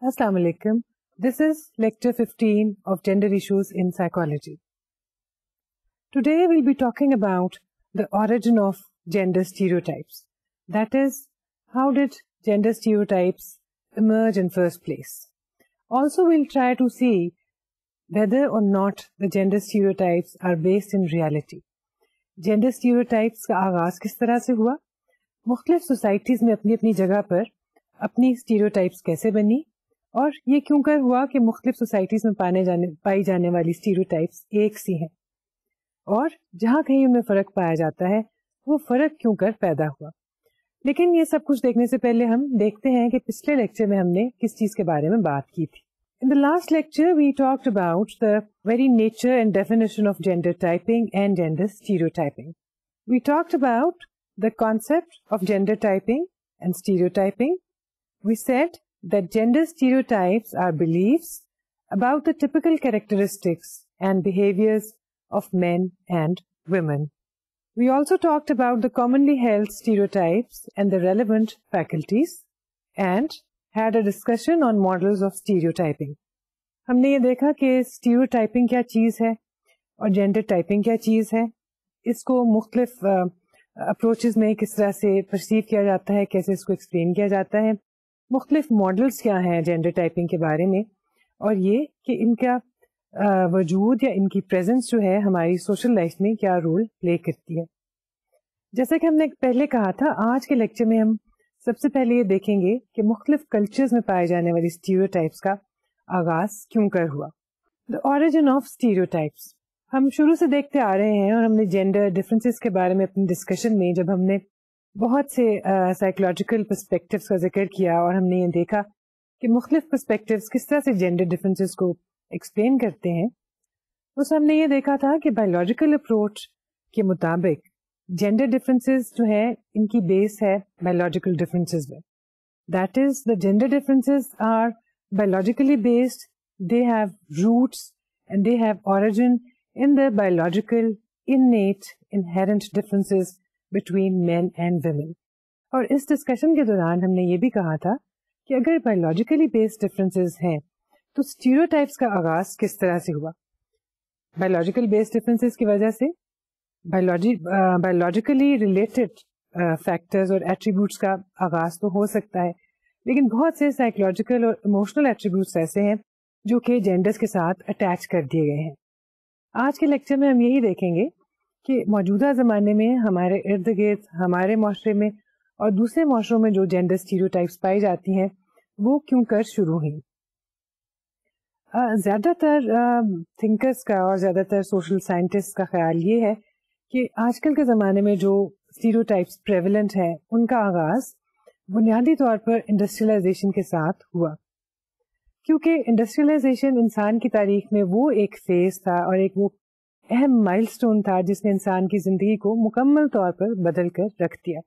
Assalamu alaikum. This is lecture 15 of Gender Issues in Psychology. Today we'll be talking about the origin of gender stereotypes. That is, how did gender stereotypes emerge in first place? Also, we'll try to see whether or not the gender stereotypes are based in reality. Gender stereotypes کا آغاز کس طرح سے ہوا؟ مختلف societies میں اپنی اپنی جگہ پر اپنی اسٹیریوٹائپس کیسے بنی اور یہ کیوں کر ہوا کہ مختلف سوسائٹیز میں پائی جانے والی اسٹیریوٹائپس ایک سی ہیں اور جہاں کہیں ان میں فرق پایا جاتا ہے وہ فرق کیوں کر پیدا ہوا. لیکن یہ سب کچھ دیکھنے سے پہلے ہم دیکھتے ہیں کہ پچھلے لیکچر میں ہم نے کس چیز کے بارے میں بات کی تھی. In the last lecture we talked about the very nature and definition of gender typing and gender stereotyping. We talked about the concept of gender typing and stereotyping. We said that gender stereotypes are beliefs about the typical characteristics and behaviors of men and women. We also talked about the commonly held stereotypes and the relevant faculties and had a discussion on models of stereotyping. ہم نے یہ دیکھا کہ stereotyping کیا چیز ہے اور gender typing کیا چیز ہے, اس کو مختلف اپروچز میں کس طرح سے پرسیو کیا جاتا ہے, کیسے اس کو ایکسپلین کیا جاتا ہے, مختلف ماڈلس کیا ہیں جینڈر ٹائپنگ کے بارے میں, اور یہ کہ ان کا وجود یا ان کی پریزنس جو ہے ہماری سوشل لائف میں کیا رول پلے کرتی ہے. جیسا کہ ہم نے پہلے کہا تھا, آج کے لیکچر میں ہم سب سے پہلے یہ دیکھیں گے کہ مختلف کلچرز میں پائے جانے والی اسٹیریوٹائپس کا آغاز کیوں کر ہوا. دا اوریجن آف اسٹیریوٹائپس ہم شروع سے دیکھتے آ رہے ہیں, اور ہم نے جینڈر ڈفرینسز کے بارے میں اپنی ڈسکشن میں جب ہم نے بہت سے سائیکولوجیکل پرسپیکٹیوز کا ذکر کیا اور ہم نے یہ دیکھا کہ مختلف پرسپیکٹیوز کس طرح سے جینڈر ڈفرینسز کو ایکسپلین کرتے ہیں, اس ہم نے یہ دیکھا تھا کہ بایولوجیکل اپروچ کے مطابق جینڈر ڈفرینسز جو ہے ان کی بیس ہے بایولوجیکل ڈفرینسز میں. That is the gender differences are biologically based, they have roots and they have origin in the biological innate inherent differences between men and women. اور اس discussion کے دوران ہم نے یہ بھی کہا تھا کہ اگر بایولوجیکلی بیسڈ ڈفرینسز ہیں تو اسٹیریوٹائپس کا آغاز کس طرح سے ہوا. بایولوجیکل بیسڈ ڈفرینسز کی وجہ سے بایولوجیکلی ریلیٹڈ فیکٹرز اور ایٹریبیوٹس کا آغاز تو ہو سکتا ہے, لیکن بہت سے سائیکولوجیکل اور ایموشنل ایٹریبیوٹس ایسے ہیں جو کہ جینڈرز کے ساتھ اٹیچ کر دیے گئے ہیں. آج کے لیکچر میں ہم یہی دیکھیں گے کہ موجودہ زمانے میں ہمارے ارد گرد ہمارے معاشرے میں اور دوسرے معاشروں میں جو جینڈر اسٹیریوٹائپس پائی جاتی ہیں وہ کیوں کر شروع ہوئی. زیادہ تر تھنکرز کا اور زیادہ تر سوشل سائنٹسٹ کا خیال یہ ہے کہ آج کل کے زمانے میں جو اسٹیریوٹائپس پریولنٹ ہیں ان کا آغاز بنیادی طور پر انڈسٹریلائزیشن کے ساتھ ہوا, کیونکہ انڈسٹریلائزیشن انسان کی تاریخ میں وہ ایک فیز تھا اور ایک وہ اہم مائل سٹون تھا جس نے انسان کی زندگی کو مکمل طور پر بدل کر رکھ دیا.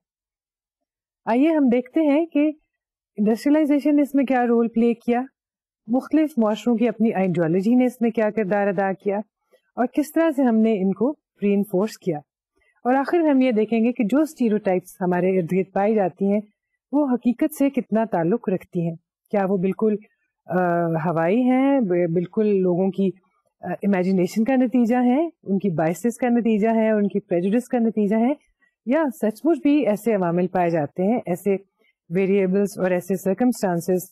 آئیے ہم دیکھتے ہیں کہ انڈسٹریلائزیشن نے اس میں کیا رول پلے کیا, مختلف معاشروں کی اپنی آئیڈیالوجی نے اس میں کیا کردار ادا کیا اور کس طرح سے ہم نے ان کو ری انفورس کیا, اور آخر ہم یہ دیکھیں گے کہ جو اسٹیریوٹائپس ہمارے ارد گرد پائی جاتی ہیں وہ حقیقت سے کتنا تعلق رکھتی ہیں. کیا وہ بالکل ہوائی ہیں, بالکل لوگوں کی امیجنیشن کا نتیجہ ہے, ان کی بائسز کا نتیجہ ہے, ان کی پریجوڈس کا نتیجہ ہے, یا سچ مچ بھی ایسے عوامل پائے جاتے ہیں, ایسے ویریبلس اور ایسے سرکمسٹانسز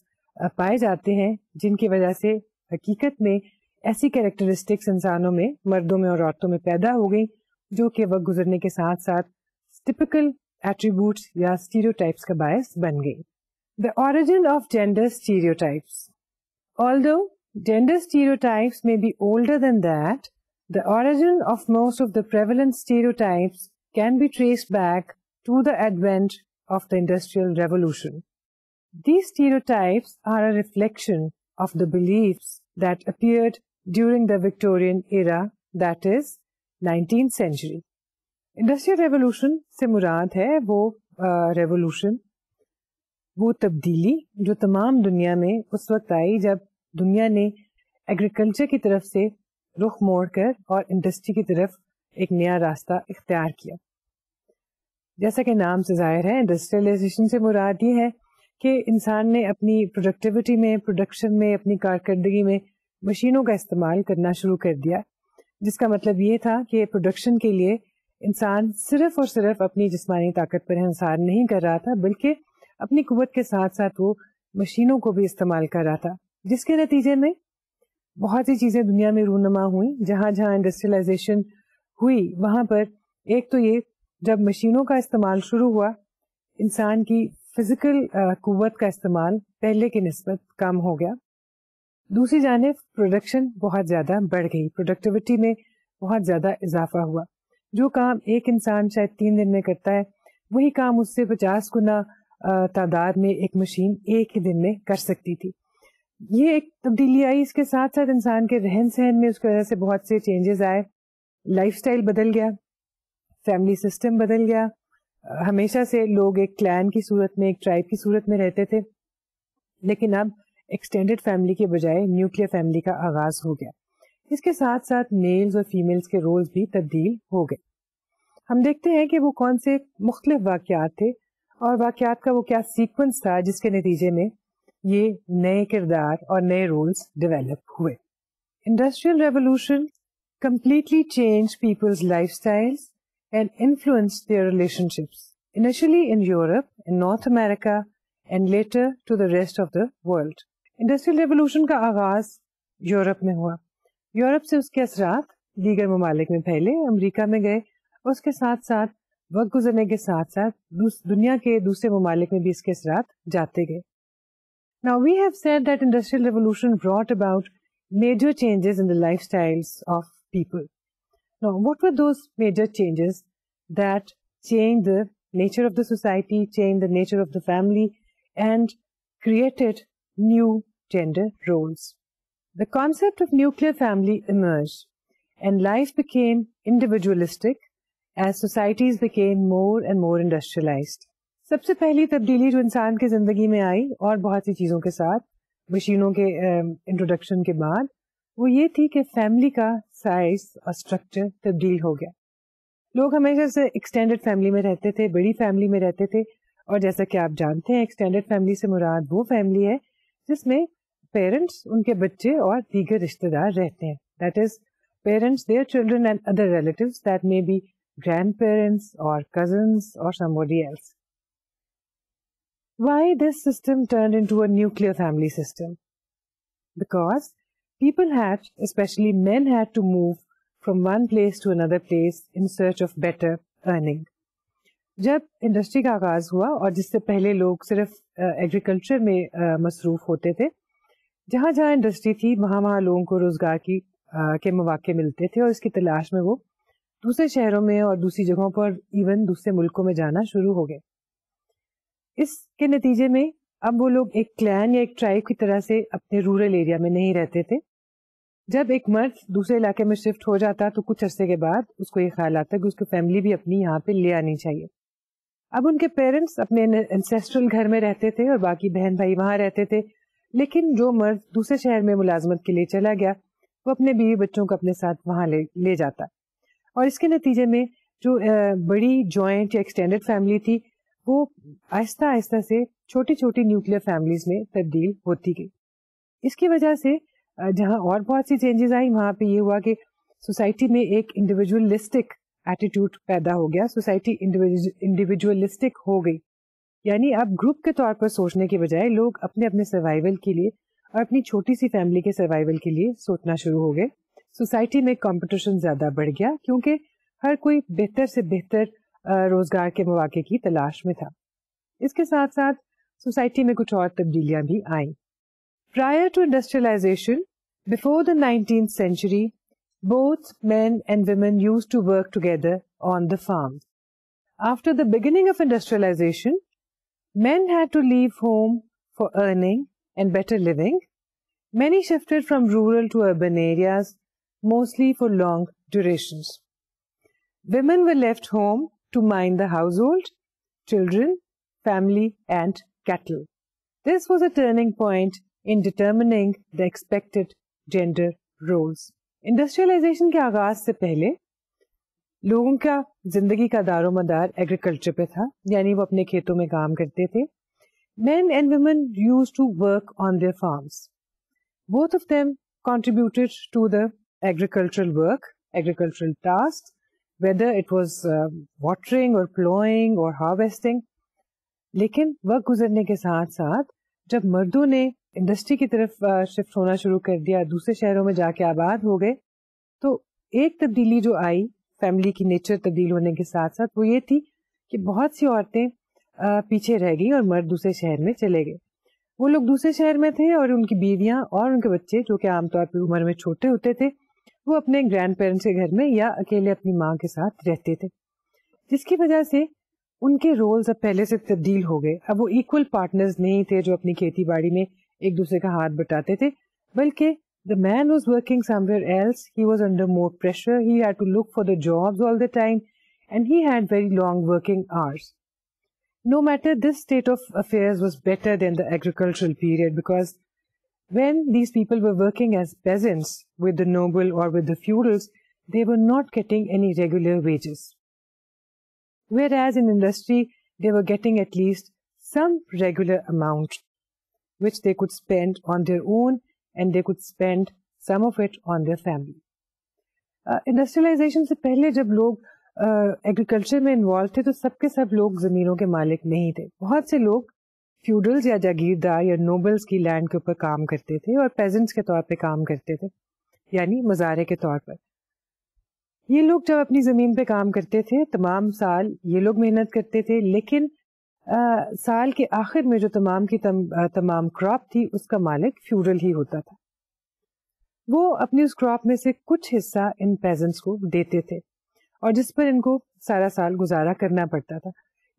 پائے جاتے ہیں جن کی وجہ سے حقیقت میں ایسی کیریکٹرسٹکس انسانوں میں, مردوں میں اور عورتوں میں پیدا ہو گئی جو کہ وقت گزرنے کے ساتھ ساتھ ٹپیکل ایٹریبیوٹس یا اسٹیریوٹائپس کا باعث بن گئی. The origin of gender stereotypes. Although gender stereotypes may be older than that, the origin of most of the prevalent stereotypes can be traced back to the advent of the Industrial Revolution. These stereotypes are a reflection of the beliefs that appeared during the Victorian era, that is, 19th century. Industrial Revolution سے مراد ہے وہ revolution, وہ تبدیلی جو تمام دنیا میں اس وقت آئی جب دنیا نے ایگریکلچر کی طرف سے رخ موڑ کر اور انڈسٹری کی طرف ایک نیا راستہ اختیار کیا. جیسا کہ نام سے ظاہر ہے, انڈسٹریلائزیشن سے مراد یہ ہے کہ انسان نے اپنی پروڈکٹیوٹی میں، پروڈکشن میں، اپنی کارکردگی میں مشینوں کا استعمال کرنا شروع کر دیا، جس کا مطلب یہ تھا کہ پروڈکشن کے لیے انسان صرف اور صرف اپنی جسمانی طاقت پر انحصار نہیں کر رہا تھا، بلکہ اپنی قوت کے ساتھ ساتھ وہ مشینوں کو بھی استعمال کر رہا تھا، جس کے نتیجے میں بہت سی چیزیں دنیا میں رونما ہوئی. جہاں جہاں انڈسٹریلائزیشن ہوئی وہاں پر ایک تو یہ، جب مشینوں کا استعمال شروع ہوا انسان کی فزیکل قوت کا استعمال پہلے کی نسبت کم ہو گیا. دوسری جانب پروڈکشن بہت زیادہ بڑھ گئی، پروڈکٹیوٹی میں بہت زیادہ اضافہ ہوا. جو کام ایک انسان شاید 3 دن میں کرتا ہے وہی کام اس سے 50 گنا تعداد میں ایک مشین ایک ہی دن میں کر سکتی تھی. یہ ایک تبدیلی آئی. اس کے ساتھ ساتھ انسان کے رہن سہن میں اس کی وجہ سے بہت سے چینجز آئے. لائف سٹائل بدل گیا، فیملی سسٹم بدل گیا. ہمیشہ سے لوگ ایک کلان کی صورت میں، ایک ٹرائب کی صورت میں رہتے تھے، لیکن اب ایکسٹینڈیڈ فیملی کے بجائے نیوکلیر فیملی کا آغاز ہو گیا. اس کے ساتھ ساتھ میلز اور فیمیلز کے رولز بھی تبدیل ہو گئے. ہم دیکھتے ہیں کہ وہ کون سے مختلف واقعات تھے اور واقعات کا وہ کیا سیکوینس تھا جس کے نتیجے میں یہ نئے کردار اور نئے رولز ڈیولپ ہوئے. Industrial revolution completely changed people's lifestyles and influenced their relationships, initially in Europe, in North America, and later to the rest of the world. Industrial revolution کا آغاز یورپ میں ہوا. یورپ سے اس کے اثرات دیگر ممالک میں پھیلے، امریکہ میں گئے، اور اس کے ساتھ ساتھ وقت گزرنے کے ساتھ ساتھ دنیا کے دوسرے ممالک میں بھی اس کے اثرات جاتے گئے. Now we have said that industrial revolution brought about major changes in the lifestyles of people. Now, what were those major changes that changed the nature of the society, changed the nature of the family, and created new gender roles? The concept of nuclear family emerged, and life became individualistic as societies became more and more industrialized. سب سے پہلی تبدیلی جو انسان کی زندگی میں آئی اور بہت سی چیزوں کے ساتھ مشینوں کے انٹروڈکشن کے بعد وہ یہ تھی کہ فیملی کا سائز اور اسٹرکچر تبدیل ہو گیا. لوگ ہمیشہ سے ایکسٹینڈیڈ فیملی میں رہتے تھے، بڑی فیملی میں رہتے تھے، اور جیسا کہ آپ جانتے ہیں ایکسٹینڈیڈ فیملی سے مراد وہ فیملی ہے جس میں پیرنٹس، ان کے بچے اور دیگر رشتے دار رہتے ہیں. That is parents, their children and other relatives that may be grand parents اور کزنس اور somebody else. Why this system turned into a nuclear family system? Because people had, especially men, had to move from one place to another place in search of better earning. جب industry کا آغاز ہوا اور جس سے پہلے لوگ صرف ایگریکلچر میں مصروف ہوتے تھے، جہاں جہاں انڈسٹری تھی وہاں وہاں لوگوں کو روزگار کے مواقع ملتے تھے، اور اس کی تلاش میں وہ دوسرے شہروں میں اور دوسری جگہوں پر، ایون دوسرے ملکوں میں جانا شروع ہو گئے. اس کے نتیجے میں اب وہ لوگ ایک کلان یا ایک ٹرائب کی طرح سے اپنے رورل ایریا میں نہیں رہتے تھے. جب ایک مرد دوسرے علاقے میں شفٹ ہو جاتا تو کچھ عرصے کے بعد اس کو یہ خیال آتا کہ اس کی فیملی بھی اپنی یہاں پہ لے آنی چاہیے. اب ان کے پیرنٹس اپنے انسیسٹرل گھر میں رہتے تھے اور باقی بہن بھائی وہاں رہتے تھے، لیکن جو مرد دوسرے شہر میں ملازمت کے لیے چلا گیا وہ اپنے بیوی بچوں کو اپنے ساتھ وہاں لے جاتا، اور اس کے نتیجے میں جو بڑی جوائنٹ یا ایکسٹینڈیڈ فیملی تھی وہ آہستہ آہستہ سے چھوٹی چھوٹی نیوکلیر فیملیز میں تبدیل ہوتی گئی. اس کی وجہ سے جہاں اور بہت سی چینجز آئی وہاں پہ یہ ہوا کہ سوسائٹی میں ایک انڈیویجولسٹک ایٹیٹیوڈ پیدا ہو گیا. سوسائٹی انڈیویجولسٹک ہو گئی، یعنی اب گروپ کے طور پر سوچنے کے بجائے لوگ اپنے اپنے سروائیول کے لیے اور اپنی چھوٹی سی فیملی کے سروائیول کے لیے سوچنا شروع ہو گئے. سوسائٹی میں کمپٹیشن زیادہ بڑھ گیا کیونکہ ہر کوئی بہتر سے بہتر روزگار کے مواقع کی تلاش میں تھا. اس کے ساتھ ساتھ سوسائٹی میں کچھ اور تبدیلیاں بھی آئیں. Prior to industrialization, before the 19th century, both men and women used to work together on the farms. After the beginning of industrialization, men had to leave home for earning and better living. Many shifted from rural to urban areas, mostly for long durations. Women were left home to mind the household, children, family, and cattle. This was a turning point in determining the expected gender roles. Industrialization کے آغاز سے پہلے لوگوں کا زندگی کا دار و مدار ایگریکلچر پہ تھا، یعنی وہ اپنے کھیتوں میں کام کرتے تھے. Men and women used to work on their farms. Both of them contributed to the agricultural work, agricultural tasks, whether it was watering or plowing or harvesting. لیکن وقت گزرنے کے ساتھ ساتھ جب مردوں نے انڈسٹری کی طرف شفٹ ہونا شروع کر دیا, دوسرے شہروں میں جا کے آباد ہو گئے, تو ایک تبدیلی جو آئی فیملی کی نیچر تبدیل ہونے کے ساتھ ساتھ وہ یہ تھی کہ بہت سی عورتیں پیچھے رہ گئی اور مرد دوسرے شہر میں چلے گئے. وہ لوگ دوسرے شہر میں تھے اور ان کی بیویاں اور ان کے بچے جو کہ عام طور پہ عمر میں چھوٹے ہوتے تھے وہ اپنے گرینڈ پیرنٹس کے گھر میں یا اکیلے اپنی ماں کے ساتھ رہتے تھے, جس کی وجہ سے ان کے رولز اب پہلے سے تبدیل ہو گئے. اب وہ ایکول پارٹنرز نہیں تھے جو اپنی کھیتی باڑی میں ایک دوسرے کا ہاتھ بٹاتے تھے, بلکہ the man was working somewhere else, he was under more pressure, he had to look for the jobs all the time and he had very long working hours. No matter, this state of affairs was better than the agricultural period, because when these people were working as peasants with the noble or with the feudals, they were not getting any regular wages. Whereas in industry, they were getting at least some regular amount, which they could spend on their own, and they could spend some of it on their family. Industrialization سے پہلے جب لوگ agriculture میں involve تھے تو سب کے سب لوگ زمینوں کے مالک نہیں تھے. بہت سے لوگ فیوڈلز یا جاگیردار یا نوبلز کی لینڈ کے اوپر کام کرتے تھے اور پیزنٹس کے طور پہ کام کرتے تھے, یعنی مزارے کے طور پر. یہ لوگ جب اپنی زمین پہ کام کرتے تھے تمام سال یہ لوگ محنت کرتے تھے, لیکن سال کے آخر میں جو تمام کی تمام کراپ تھی اس کا مالک فیوڈل ہی ہوتا تھا. وہ اپنی اس کراپ میں سے کچھ حصہ ان پیزنٹس کو دیتے تھے اور جس پر ان کو سارا سال گزارا کرنا پڑتا تھا.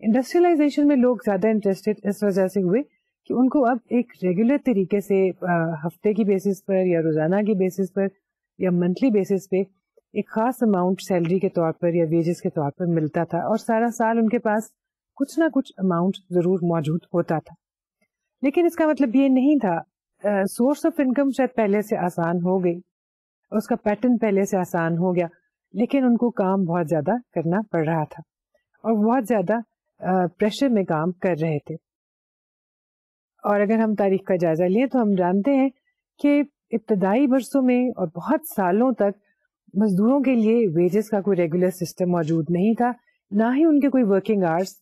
انڈسٹریلائزیشن میں لوگ زیادہ انٹرسٹڈ اس وجہ سے ہوئے کہ ان کو اب ایک ریگولر طریقے سے ہفتے کی بیسس پر یا روزانہ کی بیسس پر یا منتھلی بیسس پہ ایک خاص اماؤنٹ سیلری کے طور پر یا ویجز کے طور پر ملتا تھا, اور سارا سال ان کے پاس کچھ نہ کچھ اماؤنٹ ضرور موجود ہوتا تھا. لیکن اس کا مطلب یہ نہیں تھا, سورس آف انکم شاید پہلے سے آسان ہو گئی, اس کا پیٹرن پہلے سے آسان ہو گیا, لیکن ان کو کام بہت زیادہ کرنا پڑ رہا تھا اور بہت زیادہ پریشر میں کام کر رہے تھے. اور اگر ہم تاریخ کا جائزہ لیں تو ہم جانتے ہیں کہ ابتدائی برسوں میں اور بہت سالوں تک مزدوروں کے لیے ویجز کا کوئی ریگولر سسٹم موجود نہیں تھا, نہ ہی ان کے کوئی ورکنگ آورس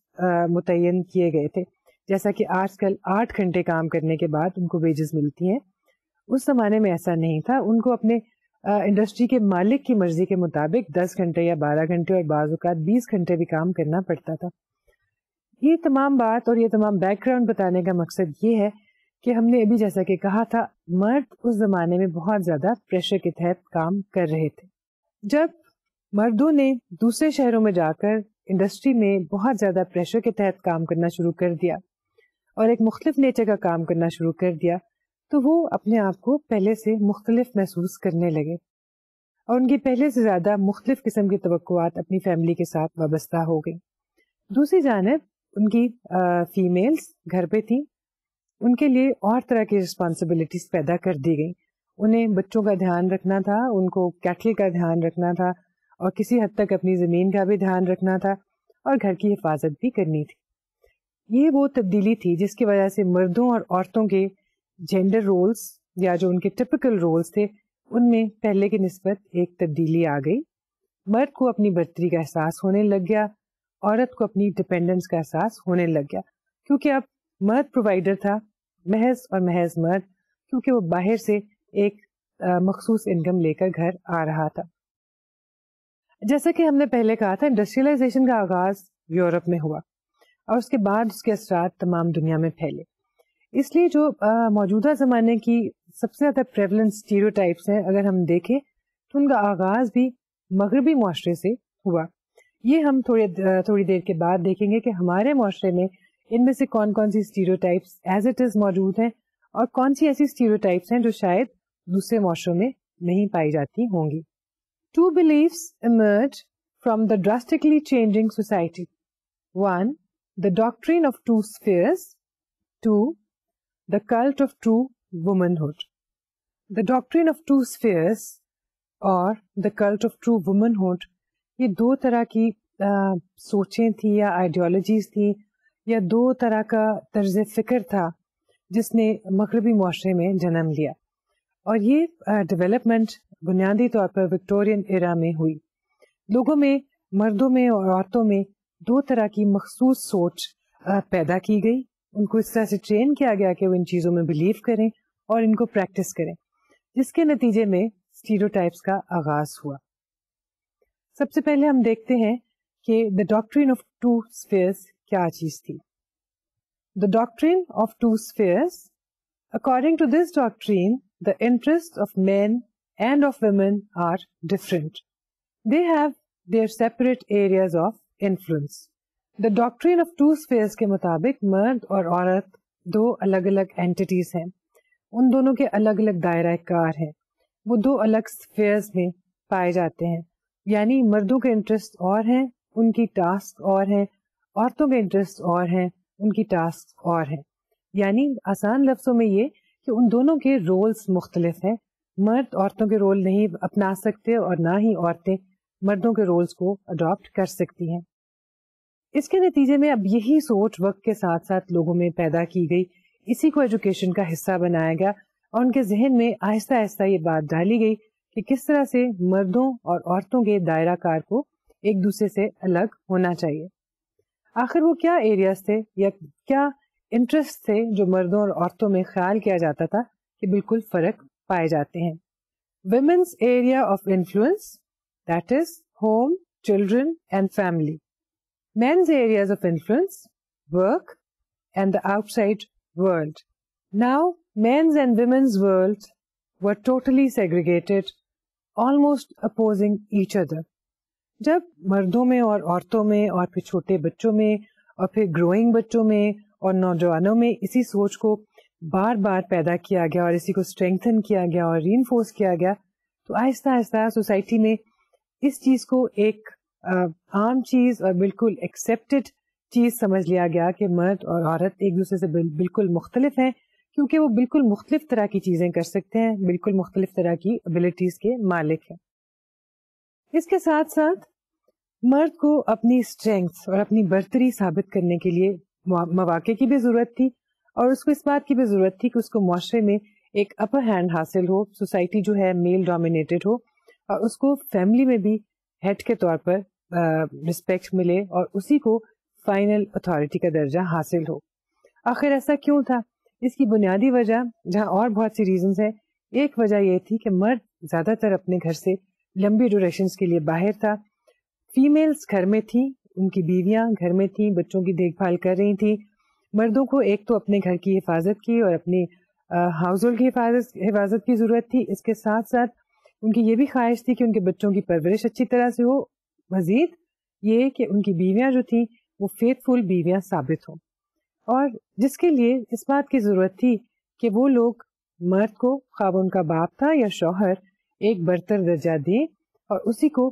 متعین کیے گئے تھے, جیسا کہ آج کل 8 گھنٹے کام کرنے کے بعد ان کو ویجز ملتی ہیں. اس زمانے میں ایسا نہیں تھا, ان کو اپنے انڈسٹری کے مالک کی مرضی کے مطابق 10 گھنٹے یا 12 گھنٹے اور بعض اوقات 20 گھنٹے بھی کام کرنا پڑتا تھا. یہ تمام بات اور یہ تمام بیک گراؤنڈ بتانے کا مقصد یہ ہے کہ ہم نے ابھی جیسا کہ کہا تھا, مرد اس زمانے میں بہت زیادہ پریشر کے تحت کام کر رہے تھے. جب مردوں نے دوسرے شہروں میں جا کر انڈسٹری میں بہت زیادہ پریشر کے تحت کام کرنا شروع کر دیا اور ایک مختلف نیچر کا کام کرنا شروع کر دیا, تو وہ اپنے آپ کو پہلے سے مختلف محسوس کرنے لگے اور ان کی پہلے سے زیادہ مختلف قسم کی توقعات اپنی فیملی کے ساتھ وابستہ ہو گئی. دوسری جانب ان کی فیمیلز گھر پہ تھیں, ان کے لیے اور طرح کی رسپانسبلٹیز پیدا کر دی گئیں. انہیں بچوں کا دھیان رکھنا تھا, ان کو کیٹل کا دھیان رکھنا تھا اور کسی حد تک اپنی زمین کا بھی دھیان رکھنا تھا اور گھر کی حفاظت بھی کرنی تھی. یہ وہ تبدیلی تھی جس کی وجہ سے مردوں اور عورتوں کے جینڈر رولز یا جو ان کے ٹپیکل رولز تھے ان میں پہلے کی نسبت ایک تبدیلی آ گئی. مرد کو اپنی برتری کا احساس ہونے لگ گیا, عورت کو اپنی ڈپینڈنس کا احساس ہونے لگ گیا, کیونکہ اب مرد پرووائڈر تھا, محض اور محض مرد, کیونکہ وہ باہر سے ایک مخصوص انکم لے کر گھر آ رہا تھا. جیسا کہ ہم نے پہلے کہا تھا, انڈسٹریلائزیشن کا آغاز یورپ میں ہوا اور اس کے بعد اس کے اثرات تمام دنیا میں پھیلے. اس لیے جو موجودہ زمانے کی سب سے زیادہ پریولنٹ اسٹیریوٹائپس ہیں اگر ہم دیکھیں تو ان کا آغاز بھی مغربی معاشرے سے ہوا. یہ ہم تھوڑی دیر کے بعد دیکھیں گے کہ ہمارے معاشرے میں ان میں سے کون کون سی اسٹیریوٹائپس ایز اٹ از موجود ہیں اور کون سی ایسی اسٹیریوٹائپس ہیں جو شاید دوسرے معاشروں میں نہیں پائی جاتی ہوں گی. Two beliefs emerge from the drastically changing society. 1. The doctrine of two spheres. 2. The cult of true womanhood. The doctrine of two spheres اور the cult of true womanhood, یہ دو طرح کی سوچیں تھیں یا آئیڈیالوجیز تھیں یا دو طرح کا طرز فکر تھا جس نے مغربی معاشرے میں جنم لیا. اور یہ ڈیولپمنٹ بنیادی طور پر وکٹورین ایرا میں ہوئی. لوگوں میں، مردوں میں اور عورتوں میں دو طرح کی مخصوص سوچ پیدا کی گئی. ان کو اس طرح سے ٹرین کیا گیا کہ وہ ان چیزوں میں بلیو کریں اور ان کو پریکٹس کریں، جس کے نتیجے میں اسٹیریوٹائپس کا آغاز ہوا. سب سے پہلے ہم دیکھتے ہیں کہ the doctrine of two spheres کیا چیز تھی. The doctrine of two spheres, according to this doctrine the interests of men and of women are different. They have their separate areas of influence. The doctrine of two spheres کے مطابق مرد اور عورت دو الگ الگ اینٹیٹیز ہیں. ان دونوں کے الگ الگ دائرہ کار ہیں. وہ دو الگ spheres میں پائے جاتے ہیں. یعنی مردوں کے انٹرسٹ اور ہیں، ان کی ٹاسک اور ہیں، عورتوں کے انٹرسٹ اور ہیں، ان کی ٹاسک اور ہیں. یعنی آسان لفظوں میں یہ کہ ان دونوں کے رولز مختلف ہیں. مرد عورتوں کے رول نہیں اپنا سکتے اور نہ ہی عورتیں مردوں کے رولز کو اڈاپٹ کر سکتی ہیں. اس کے نتیجے میں اب یہی سوچ وقت کے ساتھ ساتھ لوگوں میں پیدا کی گئی. اسی کو ایجوکیشن کا حصہ بنایا گیا اور ان کے ذہن میں آہستہ آہستہ یہ بات ڈالی گئی کہ کس طرح سے مردوں اور عورتوں کے دائرہ کار کو ایک دوسرے سے الگ ہونا چاہیے. آخر وہ کیا ایریاز تھے یا کیا انٹرسٹ تھے جو مردوں اور عورتوں میں خیال کیا جاتا تھا کہ بالکل فرق پائے جاتے ہیں. Women's area of influence, that is home, children and family. Men's areas of influence, work and the outside world. Now men's and women's world were totally segregated, almost opposing each other. جب مردوں میں اور عورتوں میں اور پھر چھوٹے بچوں میں اور پھر گروئنگ بچوں میں اور نوجوانوں میں اسی سوچ کو بار بار پیدا کیا گیا اور اسی کو اسٹرینگتھن کیا گیا اور ری انفورس کیا گیا، تو آہستہ آہستہ سوسائٹی میں اس چیز کو ایک عام چیز اور بالکل ایکسیپٹڈ چیز سمجھ لیا گیا کہ مرد اور عورت ایک دوسرے سے بالکل مختلف ہیں، کیونکہ وہ بالکل مختلف طرح کی چیزیں کر سکتے ہیں، بالکل مختلف طرح کی ابیلٹیز کے مالک ہیں. اس کے ساتھ ساتھ مرد کو اپنی اسٹرینگتھ اور اپنی برتری ثابت کرنے کے لیے مواقع کی بھی ضرورت تھی اور اس کو اس بات کی بھی ضرورت تھی کہ اس کو معاشرے میں ایک اپر ہینڈ حاصل ہو. سوسائٹی جو ہے میل ڈومینیٹڈ ہو اور اس کو فیملی میں بھی ہیڈ کے طور پر رسپیکٹ ملے اور اسی کو فائنل اتھارٹی کا درجہ حاصل ہو. آخر ایسا کیوں تھا؟ اس کی بنیادی وجہ، جہاں اور بہت سی ریزنز ہیں، ایک وجہ یہ تھی کہ مرد زیادہ تر اپنے گھر سے لمبی ڈیوریشنز کے لیے باہر تھا. فیمیلز گھر میں تھیں، ان کی بیویاں گھر میں تھیں، بچوں کی دیکھ بھال کر رہی تھیں. مردوں کو ایک تو اپنے گھر کی حفاظت کی اور اپنی ہاؤس ہولڈ کی حفاظت کی ضرورت تھی. اس کے ساتھ ساتھ ان کی یہ بھی خواہش تھی کہ ان کے بچوں کی پرورش اچھی طرح سے ہو. مزید یہ کہ ان کی بیویاں جو تھیں وہ فیتھ فل بیویاں ثابت ہوں، اور جس کے لیے اس بات کی ضرورت تھی کہ وہ لوگ مرد کو، خواہ ان کا باپ تھا یا شوہر، ایک برتر درجہ دیں اور اسی کو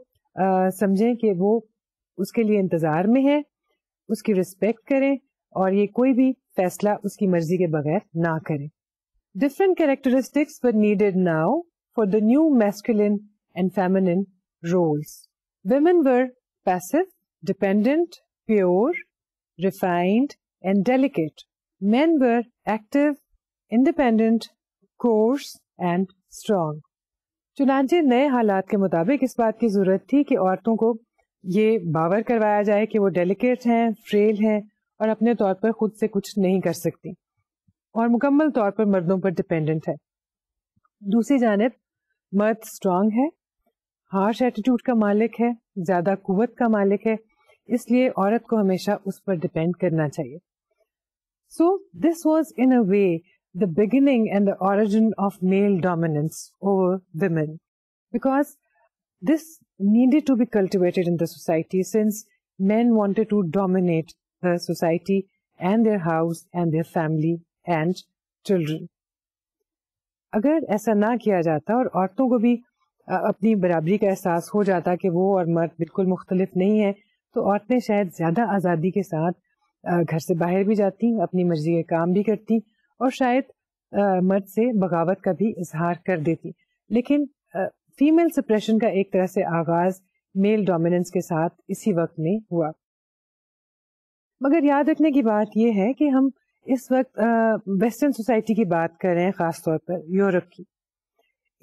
سمجھیں کہ وہ اس کے لیے انتظار میں ہے، اس کی رسپیکٹ کریں اور یہ کوئی بھی فیصلہ اس کی مرضی کے بغیر نہ کریں. Different characteristics were needed now for the new masculine and feminine roles. Women were passive, dependent, pure, refined, and delicate. Men were active, independent, coarse, and strong. چنانچہ نئے حالات کے مطابق اس بات کی ضرورت تھی کہ عورتوں کو یہ باور کروایا جائے کہ وہ ڈیلیکیٹ ہیں، فریل ہیں اور اپنے طور پر خود سے کچھ نہیں کر سکتی اور مکمل طور پر مردوں پر ڈپینڈنٹ ہے. دوسری جانب مرد اسٹرانگ ہے، ہارش ایٹیٹیوڈ کا مالک ہے، زیادہ قوت کا مالک ہے، اس لیے عورت کو ہمیشہ اس پر ڈپینڈ کرنا چاہیے. So this was in a way the beginning and the origin of male dominance over women, because this needed to be cultivated in the society since men wanted to dominate the society and their house and their family and children. اگر ایسا نہ کیا جاتا اور عورتوں کو بھی اپنی برابری کا احساس ہو جاتا کہ وہ اور مرد بالکل مختلف نہیں ہیں، تو عورتیں شاید زیادہ آزادی کے ساتھ گھر سے باہر بھی جاتی، اپنی مرضی کے کام بھی کرتی اور شاید مرد سے بغاوت کا بھی اظہار کر دیتی. لیکن فیمیل سپریشن کا ایک طرح سے آغاز میل ڈومیننس کے ساتھ اسی وقت میں ہوا. مگر یاد رکھنے کی بات یہ ہے کہ ہم اس وقت ویسٹرن سوسائٹی کی بات کر رہے ہیں, خاص طور پر یورپ کی.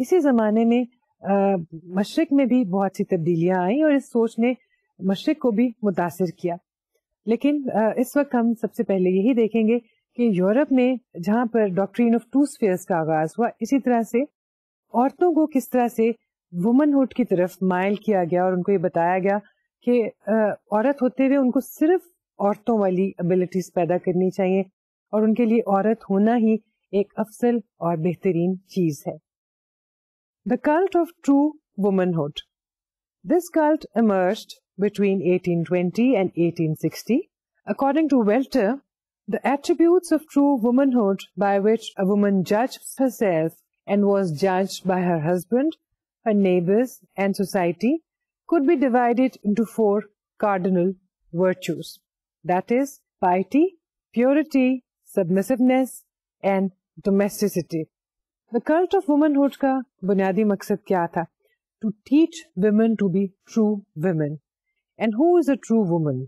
اسی زمانے میں مشرق میں بھی بہت سی تبدیلیاں آئیں اور اس سوچ نے مشرق کو بھی متاثر کیا. لیکن اس وقت ہم سب سے پہلے یہی دیکھیں گے کہ یورپ میں جہاں پر ڈاکٹرین آف ٹو اسفیئرس کا آغاز ہوا, اسی طرح سے عورتوں کو کس طرح سے وومن ہوڈ کی طرف مائل کیا گیا اور ان کو یہ بتایا گیا کہ عورت ہوتے ہوئے ان کو صرف عورتوں والی ابیلٹیز پیدا کرنی چاہیے اور ان کے لیے عورت ہونا ہی ایک افضل اور بہترین چیز ہے. The cult of true womanhood. This cult emerged between 1820 and 1860. According to Welter, the attributes of true womanhood by which a woman judged herself and was judged by her husband, her neighbors, and society could be divided into 4 cardinal virtues. That is, piety, purity, submissiveness, and domesticity. The cult of womanhood کا بنیادی مقصد کیا تھا؟ To teach women to be true women. And who is a true woman?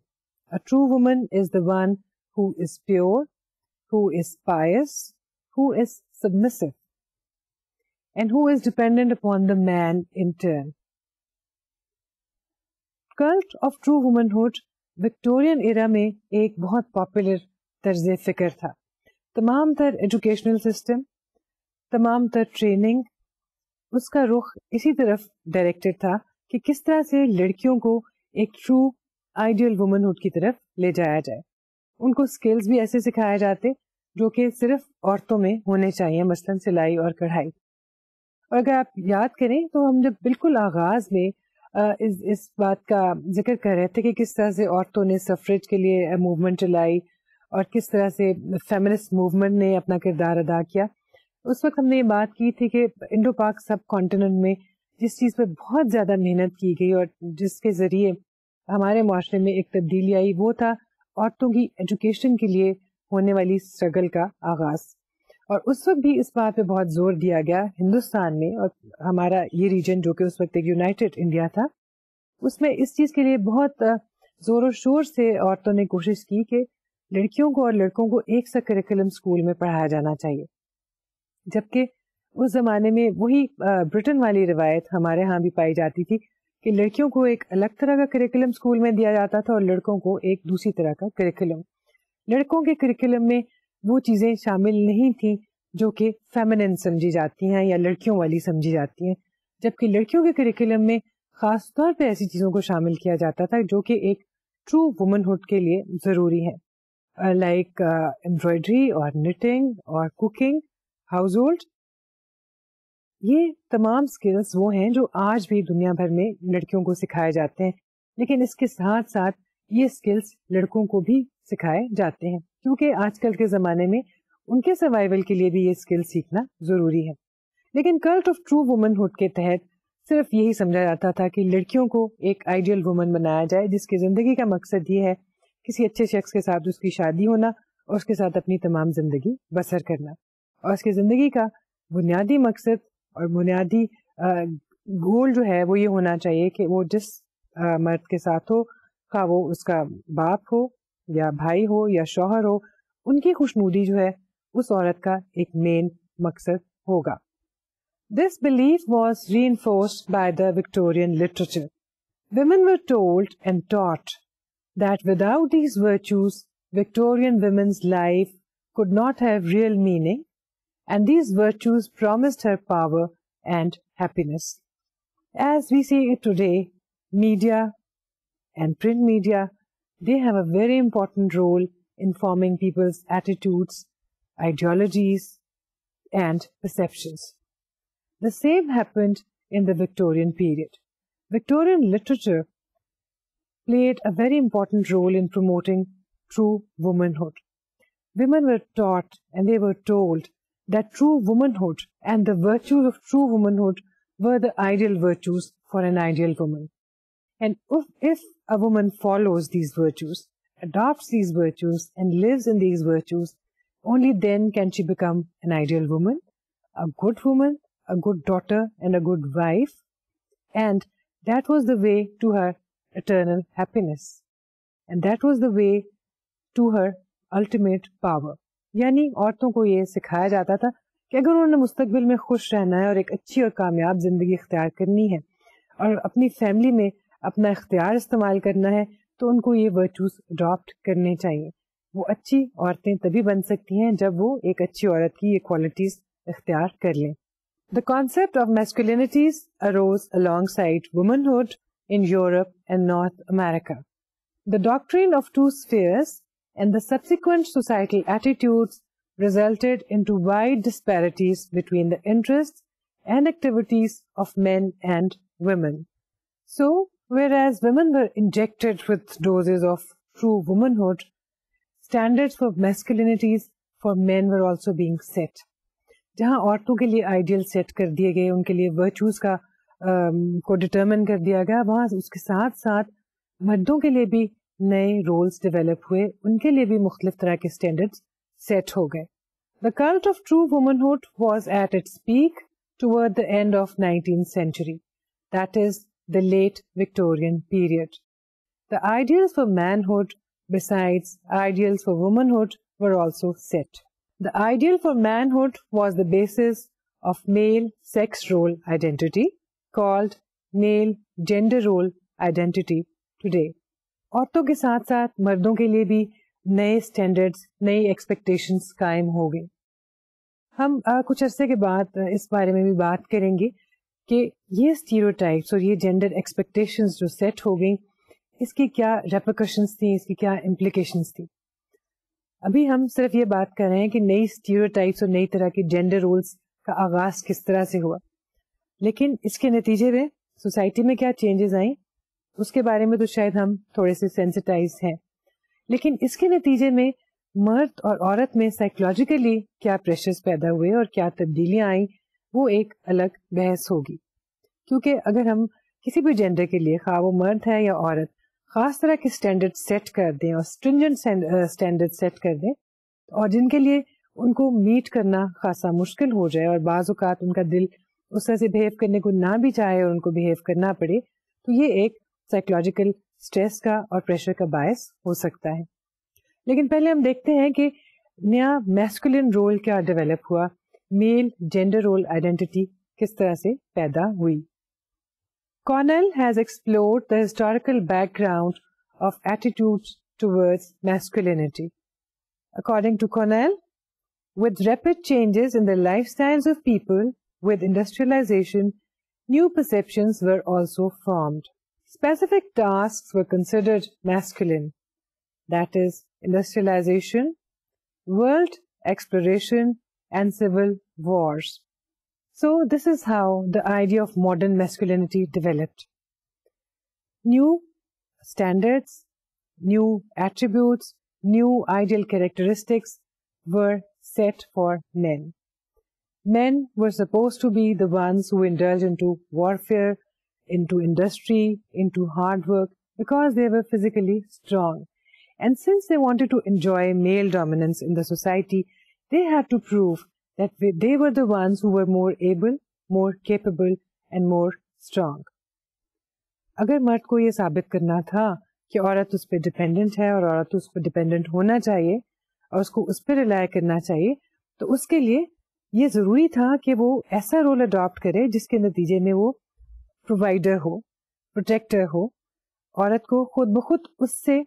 A true woman is the one who is pure, who is pious, who is submissive, and who is dependent upon the man in turn. Cult of true womanhood Victorian era میں ایک بہت popular طرز فکر تھا. تمام تر educational system, تمام تر ٹریننگ, اس کا رخ اسی طرف ڈائریکٹڈ تھا کہ کس طرح سے لڑکیوں کو ایک ٹرو آئیڈیل وومن ہوڈ کی طرف لے جایا جائے. ان کو اسکلز بھی ایسے سکھائے جاتے جو کہ صرف عورتوں میں ہونے چاہیے, مثلاً سلائی اور کڑھائی. اور اگر آپ یاد کریں تو ہم جب بالکل آغاز میں اس بات کا ذکر کر رہے تھے کہ کس طرح سے عورتوں نے سفریج کے لیے موومنٹ چلائی اور کس طرح سے فیمنسٹ موومنٹ نے اپنا کردار ادا کیا, اس وقت ہم نے یہ بات کی تھی کہ انڈو پاک سب کانٹیننٹ میں جس چیز پہ بہت زیادہ محنت کی گئی اور جس کے ذریعے ہمارے معاشرے میں ایک تبدیلی آئی, وہ تھا عورتوں کی ایجوکیشن کے لیے ہونے والی اسٹرگل کا آغاز. اور اس وقت بھی اس بات پہ بہت زور دیا گیا ہندوستان میں, اور ہمارا یہ ریجن جو کہ اس وقت ایک یونائٹڈ انڈیا تھا, اس میں اس چیز کے لیے بہت زور و شور سے عورتوں نے کوشش کی کہ لڑکیوں کو اور لڑکوں کو ایک سا کریکولم اسکول میں پڑھایا جانا چاہیے. جبکہ اس زمانے میں وہی برٹن والی روایت ہمارے ہاں بھی پائی جاتی تھی کہ لڑکیوں کو ایک الگ طرح کا کریکولم اسکول میں دیا جاتا تھا اور لڑکوں کو ایک دوسری طرح کا کریکولم. لڑکوں کے کریکولم میں وہ چیزیں شامل نہیں تھیں جو کہ فیمنن سمجھی جاتی ہیں یا لڑکیوں والی سمجھی جاتی ہیں, جبکہ لڑکیوں کے کریکولم میں خاص طور پہ ایسی چیزوں کو شامل کیا جاتا تھا جو کہ ایک ٹرو وومن ہوڈ کے لیے ضروری ہے, لائک ایمبرائڈری اور نیٹنگ اور کوکنگ, ہاؤس ہولڈ. یہ تمام اسکلس وہ ہیں جو آج بھی دنیا بھر میں لڑکیوں کو سکھائے جاتے ہیں, لیکن اس کے ساتھ ساتھ یہ اسکلس لڑکوں کو بھی سکھائے جاتے ہیں کیونکہ آج کل کے زمانے میں ان کے سروائیول کے لیے بھی یہ اسکل سیکھنا ضروری ہے. لیکن cult of true womanhood کے تحت صرف یہی سمجھا جاتا تھا کہ لڑکیوں کو ایک آئیڈیل وومن بنایا جائے جس کی زندگی کا مقصد یہ ہے کسی اچھے شخص کے ساتھ اس کی شادی ہونا اور اس کے ساتھ اپنی تمام زندگی بسر کرنا, اور اس کی زندگی کا بنیادی مقصد اور بنیادی گول جو ہے وہ یہ ہونا چاہیے کہ وہ جس مرد کے ساتھ ہو, خواہ وہ اس کا باپ ہو یا بھائی ہو یا شوہر ہو, ان کی خوشنودی جو ہے اس عورت کا ایک مین مقصد ہوگا. This belief was reinforced by the Victorian literature. Women were told and taught that without these virtues, Victorian women's life could not have real meaning, and these virtues promised her power and happiness. As we see it today, media and print media, they have a very important role in forming people's attitudes, ideologies, and perceptions. The same happened in the Victorian period. Victorian literature played a very important role in promoting true womanhood. Women were taught and they were told that true womanhood and the virtues of true womanhood were the ideal virtues for an ideal woman. And if a woman follows these virtues, adopts these virtues, and lives in these virtues, only then can she become an ideal woman, a good daughter, and a good wife. And that was the way to her eternal happiness. And that was the way to her ultimate power. یعنی عورتوں کو یہ سکھایا جاتا تھا کہ اگر انہوں نے مستقبل میں خوش رہنا ہے اور ایک اچھی اور کامیاب زندگی اختیار کرنی ہے اور اپنی فیملی میں اپنا اختیار استعمال کرنا ہے تو ان کو یہ ورچوز اڈاپٹ کرنے چاہیے. وہ اچھی عورتیں تبھی بن سکتی ہیں جب وہ ایک اچھی عورت کی یہ کوالٹیز اختیار کر لیں. The concept of masculinities arose alongside womanhood in Europe and North America. The doctrine of two spheres and the subsequent societal attitudes resulted into wide disparities between the interests and activities of men and women. So, whereas women were injected with doses of true womanhood, standards for masculinities for men were also being set. جہاں عورتوں کے لیے ideal set کر دیے گئے, ان کے لیے virtues کو ڈٹرمن کر دیا گیا, وہاں اس کے ساتھ ساتھ مردوں کے لیے بھی نئے رولز ڈیولپ ہوئے, ان کے لیے بھی مختلف طرح کے اسٹینڈرڈز سیٹ ہو گئے. The cult of true womanhood was at its peak toward the end of 19th century, that is, the late Victorian period. The ideals for manhood, besides ideals for womanhood, were also set. The ideal for manhood was the basis of male sex role identity, called male gender role identity today. عورتوں کے ساتھ ساتھ مردوں کے لیے بھی نئے standards, نئی ایکسپیکٹیشنز قائم ہو گئی. ہم کچھ عرصے کے بعد اس بارے میں بھی بات کریں گے کہ یہ اسٹیریوٹائپس اور یہ جینڈر ایکسپیکٹیشنز جو سیٹ ہو گئیں, اس کی کیا ریپرکشنز تھیں, اس کی کیا امپلیکیشنز تھیں. ابھی ہم صرف یہ بات کر رہے ہیں کہ نئی اسٹیریوٹائپس اور نئی طرح کے جینڈر رولز کا آغاز کس طرح سے ہوا, لیکن اس کے نتیجے میں سوسائٹی میں کیا چینجز آئیں اس کے بارے میں تو شاید ہم تھوڑے سے سینسٹائز ہیں, لیکن اس کے نتیجے میں مرد اور عورت میں سائیکولوجیکلی کیا پریشرز پیدا ہوئے اور کیا تبدیلیاں آئیں وہ ایک الگ بحث ہوگی. کیونکہ اگر ہم کسی بھی جینڈر کے لیے, خواہ وہ مرد ہے یا عورت, خاص طرح کے اسٹینڈرڈ سیٹ کر دیں اور اسٹرنجنٹ اسٹینڈرڈ سیٹ کر دیں اور جن کے لیے ان کو میٹ کرنا خاصا مشکل ہو جائے اور بعض اوقات ان کا دل اس طرح سے بہیو کرنے کو نہ بھی چاہے اور ان کو بہیو کرنا پڑے, تو یہ ایک سائیکولوجیکل اسٹریس کا اور پریشر کا باعث ہو سکتا ہے. لیکن پہلے ہم دیکھتے ہیں کہ نیا میسکولین رول کیا ڈیولپ ہوا, میل جینڈر رول آئیڈینٹی کس طرح سے پیدا ہوئی. Connell has explored the historical background of attitudes towards masculinity. According to Connell, with rapid changes in the lifestyles of people with industrialization, new perceptions were also formed. Specific tasks were considered masculine, that is, industrialization, world exploration, and civil wars. So this is how the idea of modern masculinity developed. New standards, new attributes, new ideal characteristics were set for men. Men were supposed to be the ones who indulge into warfare, into industry, into hard work, because they were physically strong. And since they wanted to enjoy male dominance in the society, they had to prove that they were the ones who were more able, more capable, and more strong. اگر مرد کو یہ ثابت کرنا تھا کہ عورت اس پہ ڈیپینڈنٹ ہے اور عورت اس پہ ڈیپینڈنٹ ہونا چاہیے اور اس کو اس پہ ریلائی کرنا چاہیے, تو اس کے لیے یہ ضروری تھا کہ وہ ایسا رول اڈاپٹ کرے جس کے نتیجے میں وہ پرووائڈر ہو, پروٹیکٹر ہو, عورت کو خود بخود اس سے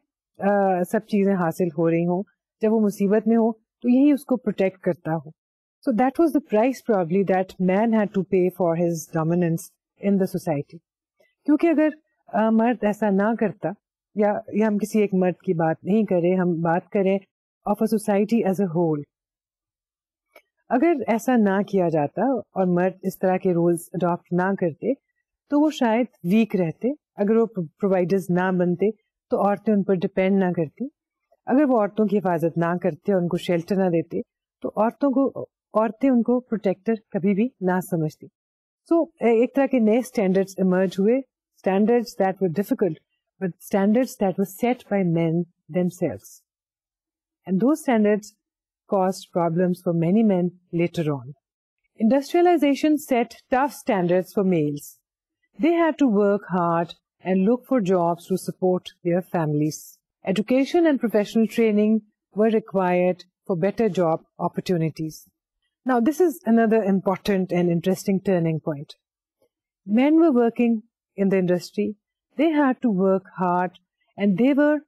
سب چیزیں حاصل ہو رہی ہوں, جب وہ مصیبت میں ہو تو یہی اس کو پروٹیکٹ کرتا ہو. So that was the price probably that man had to pay for his dominance in the society. کیونکہ اگر مرد ایسا نہ کرتا, یا ہم کسی ایک مرد کی بات نہیں کریں, ہم بات کریں of a society as a whole, اگر ایسا نہ کیا جاتا اور مرد اس طرح کے رولز اڈاپٹ نہ کرتے تو وہ شاید ویک رہتے. اگر وہ پرووائڈرز نہ بنتے تو عورتیں ان پر ڈپینڈ نہ کرتی. اگر وہ عورتوں کی حفاظت نہ کرتے اور ان کو شیلٹر نہ دیتے تو عورتیں ان کو پروٹیکٹر کبھی بھی نہ سمجھتی. سو ایک طرح کے نئے اسٹینڈرڈز ایمرج ہوئے, standards that were difficult but standards that were set by men themselves. And those standards caused problems for many men later on. Industrialization set tough standards for males. They had to work hard and look for jobs to support their families. education and professional training were required for better job opportunities. Now, this is another important and interesting turning point. Men were working in the industry, they had to work hard, and they were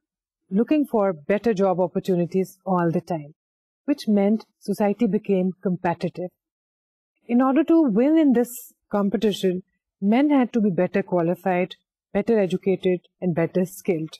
looking for better job opportunities all the time, which meant society became competitive. In order to win in this competition, men had to be better qualified, better educated, and better skilled.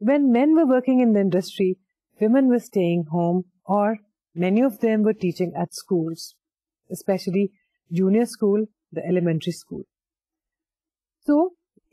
When men were working in the industry, women were staying home or many of them were teaching at schools, especially junior school, the elementary school. So,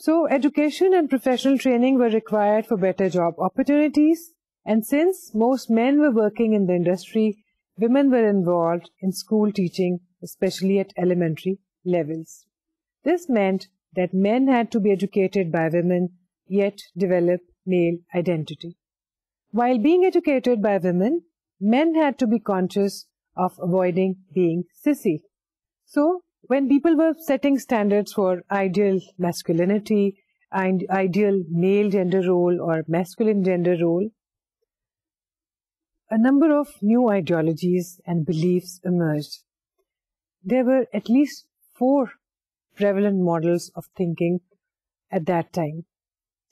So, education and professional training were required for better job opportunities, and since most men were working in the industry, women were involved in school teaching, especially at elementary levels. This meant that men had to be educated by women, yet develop male identity. While being educated by women, men had to be conscious of avoiding being sissy. So, when people were setting standards for ideal masculinity and ideal male gender role or masculine gender role, a number of new ideologies and beliefs emerged. There were at least 4 prevalent models of thinking at that time.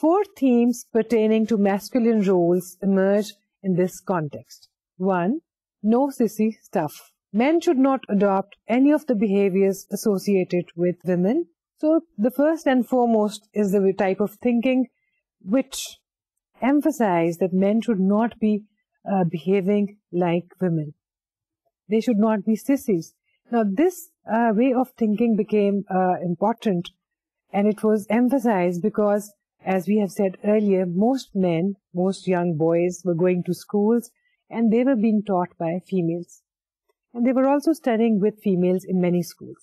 4 themes pertaining to masculine roles emerge in this context. 1. No sissy stuff. Men should not adopt any of the behaviors associated with women. So the first and foremost is the type of thinking which emphasize that men should not be behaving like women. They should not be sissies. Now this way of thinking became important, and it was emphasized because, as we have said earlier, most men, most young boys were going to schools and they were being taught by females, and they were also studying with females in many schools.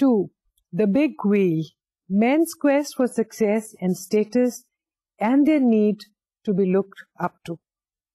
2. The big wheel. Men's quest for success and status and their need to be looked up to.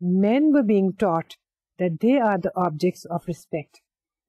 men were being taught that they are the objects of respect.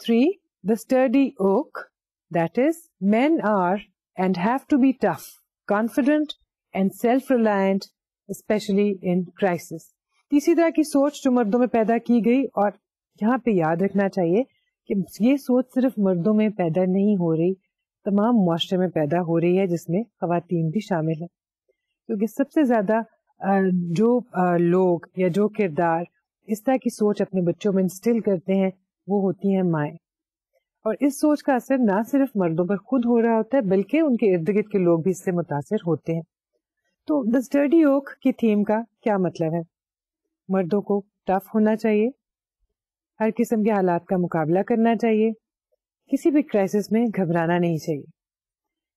3. The sturdy oak. That is, men are and have to be tough, confident and self-reliant, especially in crisis. تیسری طرح کی سوچ جو مردوں میں پیدا کی گئی, اور یہاں پہ یاد رکھنا چاہیے کہ یہ سوچ صرف مردوں میں پیدا نہیں ہو رہی, تمام معاشرے میں پیدا ہو رہی ہے, جس میں خواتین بھی شامل ہیں, کیونکہ سب سے زیادہ جو لوگ یا جو کردار اس طرح کی سوچ اپنے بچوں میں انسٹل کرتے ہیں وہ ہوتی ہیں مائیں, اور اس سوچ کا اثر نہ صرف مردوں پر خود ہو رہا ہوتا ہے بلکہ ان کے ارد گرد کے لوگ بھی اس سے متاثر ہوتے ہیں. تو دا اسٹرڈی اوک کی تھیم کا کیا مطلب ہے؟ مردوں کو ٹف ہونا چاہیے, ہر قسم کے حالات کا مقابلہ کرنا چاہیے, کسی بھی کرائسس میں گھبرانا نہیں چاہیے.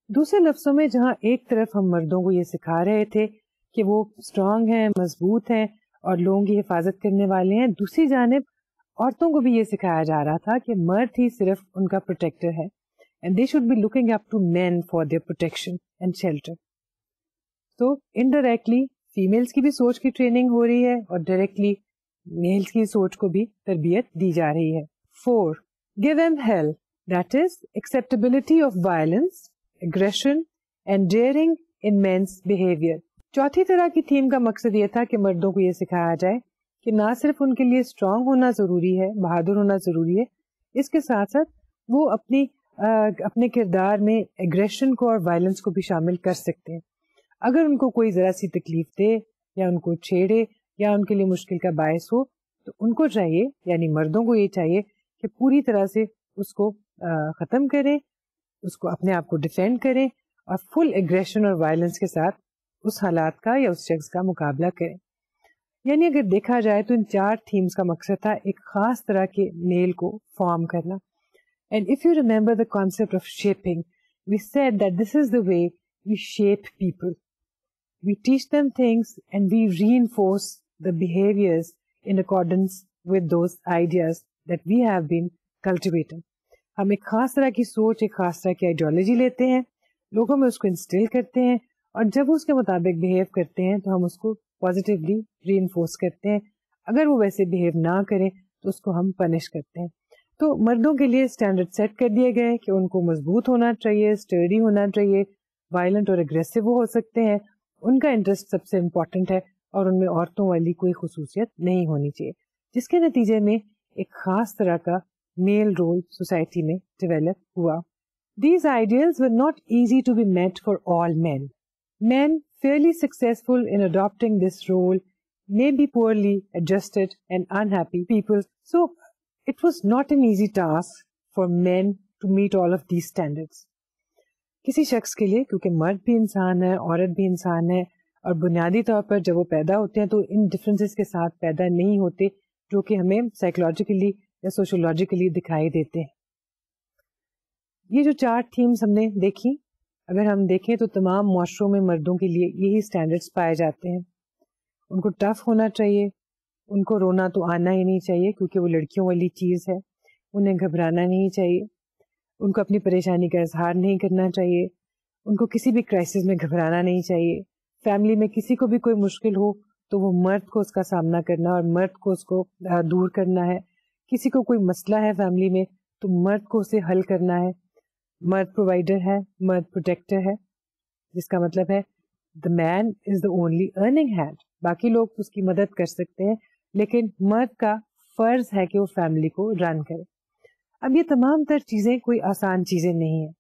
دوسرے لفظوں میں جہاں ایک طرف ہم مردوں کو یہ سکھا رہے تھے کہ وہ اسٹرانگ ہیں, مضبوط ہیں اور لوگوں کی حفاظت کرنے والے ہیں, دوسری جانب عورتوں کو بھی یہ سکھایا جا رہا تھا کہ مرد ہی صرف ان کا پروٹیکٹر ہے, and they should be looking up to men for their protection and shelter. تو انڈائریکٹلی فیمیلس کی بھی سوچ کی ٹریننگ ہو رہی ہے اور ڈائریکٹلی میلس کی سوچ کو بھی تربیت دی جا رہی ہے. 4. Give them hell, that is acceptability of violence, aggression and daring in men's behavior. چوتھی طرح کی تھیم کا مقصد یہ تھا کہ مردوں کو یہ سکھایا جائے کہ نہ صرف ان کے لیے اسٹرانگ ہونا ضروری ہے, بہادر ہونا ضروری ہے, اس کے ساتھ ساتھ وہ اپنے کردار میں ایگریشن کو اور وائلنس کو بھی شامل کر سکتے ہیں. اگر ان کو کوئی ذرا سی تکلیف دے یا ان کو چھیڑے یا ان کے لیے مشکل کا باعث ہو تو ان کو چاہیے, یعنی مردوں کو یہ چاہیے کہ پوری طرح سے اس کو ختم کریں, اس کو اپنے آپ کو ڈیفینڈ کریں اور فل ایگریشن اور وائلنس کے ساتھ اس حالات کا یا اس شخص کا مقابلہ کریں. یعنی اگر دیکھا جائے تو ان 4 تھیمز کا مقصد تھا ایک خاص طرح کے میل کو فارم کرنا. And if you remember the concept of shaping, we said that this is the way we shape people. We teach them things and we reinforce the behaviors in accordance with those ideas that we have been cultivating. ہم ایک خاص طرح کی سوچ, ایک خاص طرح کی آئیڈیالوجی لیتے ہیں, لوگوں میں اس کو انسٹل کرتے ہیں اور جب وہ اس کے مطابق بہیو کرتے ہیں تو ہم اس کو پازیٹیولی ری انفورس کرتے ہیں. اگر وہ ویسے بہیو نہ کریں تو اس کو ہم پنش کرتے ہیں. تو مردوں کے لیے اسٹینڈرڈ سیٹ کر دیے گئے کہ ان کو مضبوط ہونا چاہیے, اسٹرڈی ہونا چاہیے, وائلنٹ اور اگریسو وہ ہو سکتے ہیں, ان کا انٹرسٹ سب سے امپورٹنٹ ہے اور ان میں عورتوں والی کوئی خصوصیت نہیں ہونی چاہیے, جس کے نتیجے میں ایک خاص طرح کا میل رول سوسائٹی میں ڈیولپ ہوا. These ideals were not easy to be met for all men. Men fairly successful in adopting this role may be poorly adjusted and unhappy people. So it was not an easy task for men to meet all of these standards. کسی شخص کے لیے, کیونکہ مرد بھی انسان ہے, عورت بھی انسان ہے, اور بنیادی طور پر جب وہ پیدا ہوتے ہیں تو ان ڈفرینسز کے ساتھ پیدا نہیں ہوتے جو کہ ہمیں سائیکولوجیکلی یا سوشولوجیکلی دکھائی دیتے ہیں. یہ جو 4 تھیمز ہم نے دیکھی, اگر ہم دیکھیں تو تمام معاشروں میں مردوں کے لیے یہی اسٹینڈرڈس پائے جاتے ہیں. ان کو ٹف ہونا چاہیے, ان کو رونا تو آنا ہی نہیں چاہیے کیونکہ وہ لڑکیوں والی چیز ہے, انہیں گھبرانا نہیں چاہیے, ان کو اپنی پریشانی کا اظہار نہیں کرنا چاہیے, ان کو کسی بھی کرائسس میں گھبرانا نہیں چاہیے. فیملی میں کسی کو بھی کوئی مشکل ہو تو وہ مرد کو اس کا سامنا کرنا اور مرد کو اس کو دور کرنا ہے. کسی کو کوئی مسئلہ ہے فیملی میں تو مرد کو اسے حل کرنا ہے. مرد پرووائڈر ہے, مرد پروٹیکٹر ہے, جس کا مطلب ہے the man is the only earning hand. باقی لوگ اس کی مدد کر سکتے ہیں لیکن مرد کا فرض ہے کہ وہ فیملی کو رن کرے. اب یہ تمام تر چیزیں کوئی آسان چیزیں نہیں ہیں.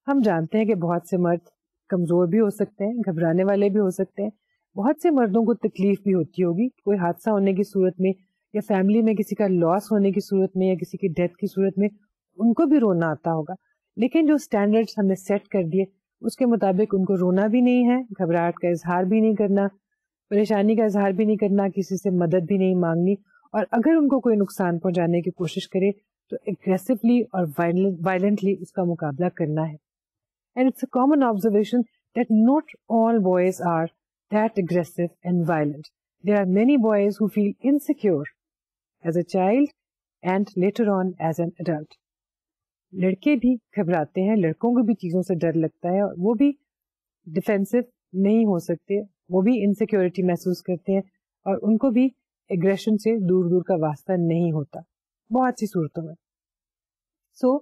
ہم جانتے ہیں کہ بہت سے مرد کمزور بھی ہو سکتے ہیں, گھبرانے والے بھی ہو سکتے ہیں. بہت سے مردوں کو تکلیف بھی ہوتی ہوگی, کوئی حادثہ ہونے کی صورت میں یا فیملی میں کسی کا لاس ہونے کی صورت میں یا کسی کی ڈیتھ کی صورت میں ان کو بھی رونا آتا ہوگا. لیکن جو اسٹینڈرڈس ہم نے سیٹ کر دیے اس کے مطابق ان کو رونا بھی نہیں ہے, گھبراہٹ کا اظہار بھی نہیں کرنا, پریشانی کا اظہار بھی نہیں کرنا, کسی سے مدد بھی نہیں مانگنی, اور اگر ان کو کوئی نقصان پہنچانے کی کوشش کرے تو اگریسولی اور وائلنٹلی اس کا مقابلہ کرنا ہے. And it's a common observation that not all boys are that aggressive and violent. There are many boys who feel insecure as a child and later on as an adult. لڑکے بھی گھبراتے ہیں, لڑکوں کو بھی چیزوں سے ڈر لگتا ہے اور وہ بھی ڈیفینسو نہیں ہو سکتے, وہ بھی انسیکیورٹی محسوس کرتے ہیں اور ان کو بھی ایگریشن سے دور دور کا واسطہ نہیں ہوتا بہت سی صورتوں میں. So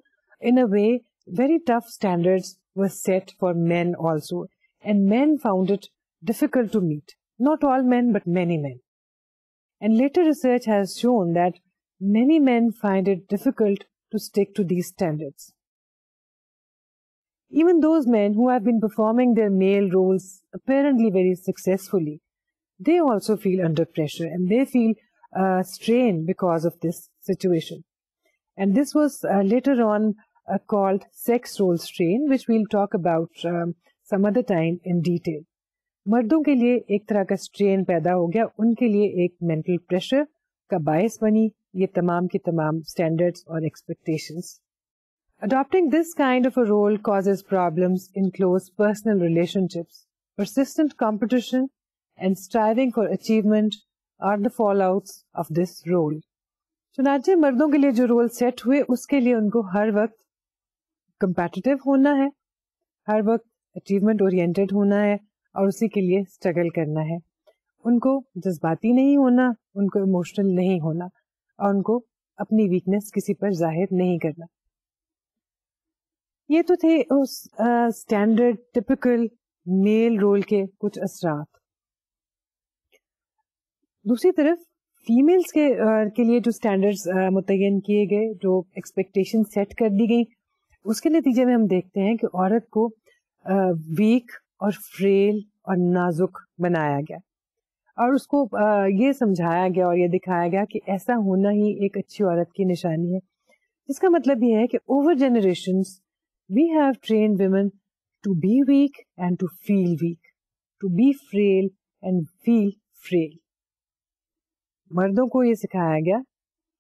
in a way very tough standards were set for men also, and men found it difficult to meet. Not all men, but many men. And later research has shown that many men find it difficult to stick to these standards. Even those men who have been performing their male roles apparently very successfully, they also feel under pressure and they feel strain because of this situation. And this was later on called sex role strain, which we'll talk about some other time in detail. مردوں کے لیے ایک طرح کا strain پیدا ہو گیا, ان کے لیے ایک مینٹل پریشر کا باعث بنی یہ تمام کی تمام اسٹینڈرڈس اور expectations. Adopting this kind of a role causes problems in close personal relationships. Persistent competition and striving for achievement are the fallouts of this role. چنانچہ مردوں کے لیے جو رول سیٹ ہوئے اس کے لیے ان کو ہر وقت کمپیٹیٹو ہونا ہے, ہر وقت اچیومنٹ اورینٹیڈ ہونا ہے اور اسی کے لیے اسٹرگل کرنا ہے. ان کو جذباتی نہیں ہونا, ان کو ایموشنل نہیں ہونا اور ان کو اپنی ویکنس کسی پر ظاہر نہیں کرنا. یہ تو تھے اس اسٹینڈرڈ ٹپیکل میل رول کے کچھ اثرات. دوسری طرف فیمیلز کے لیے جو اسٹینڈرڈز متعین کیے گئے, جو ایکسپیکٹیشن سیٹ کر دی گئی, اس کے نتیجے میں ہم دیکھتے ہیں کہ عورت کو ویک اور فریل اور نازک بنایا گیا اور اس کو یہ سمجھایا گیا اور یہ دکھایا گیا کہ ایسا ہونا ہی ایک اچھی عورت کی نشانی ہے. جس کا مطلب یہ ہے کہ over generations we have trained women to be weak and to feel weak, to be frail and feel frail. مردوں کو یہ سکھایا گیا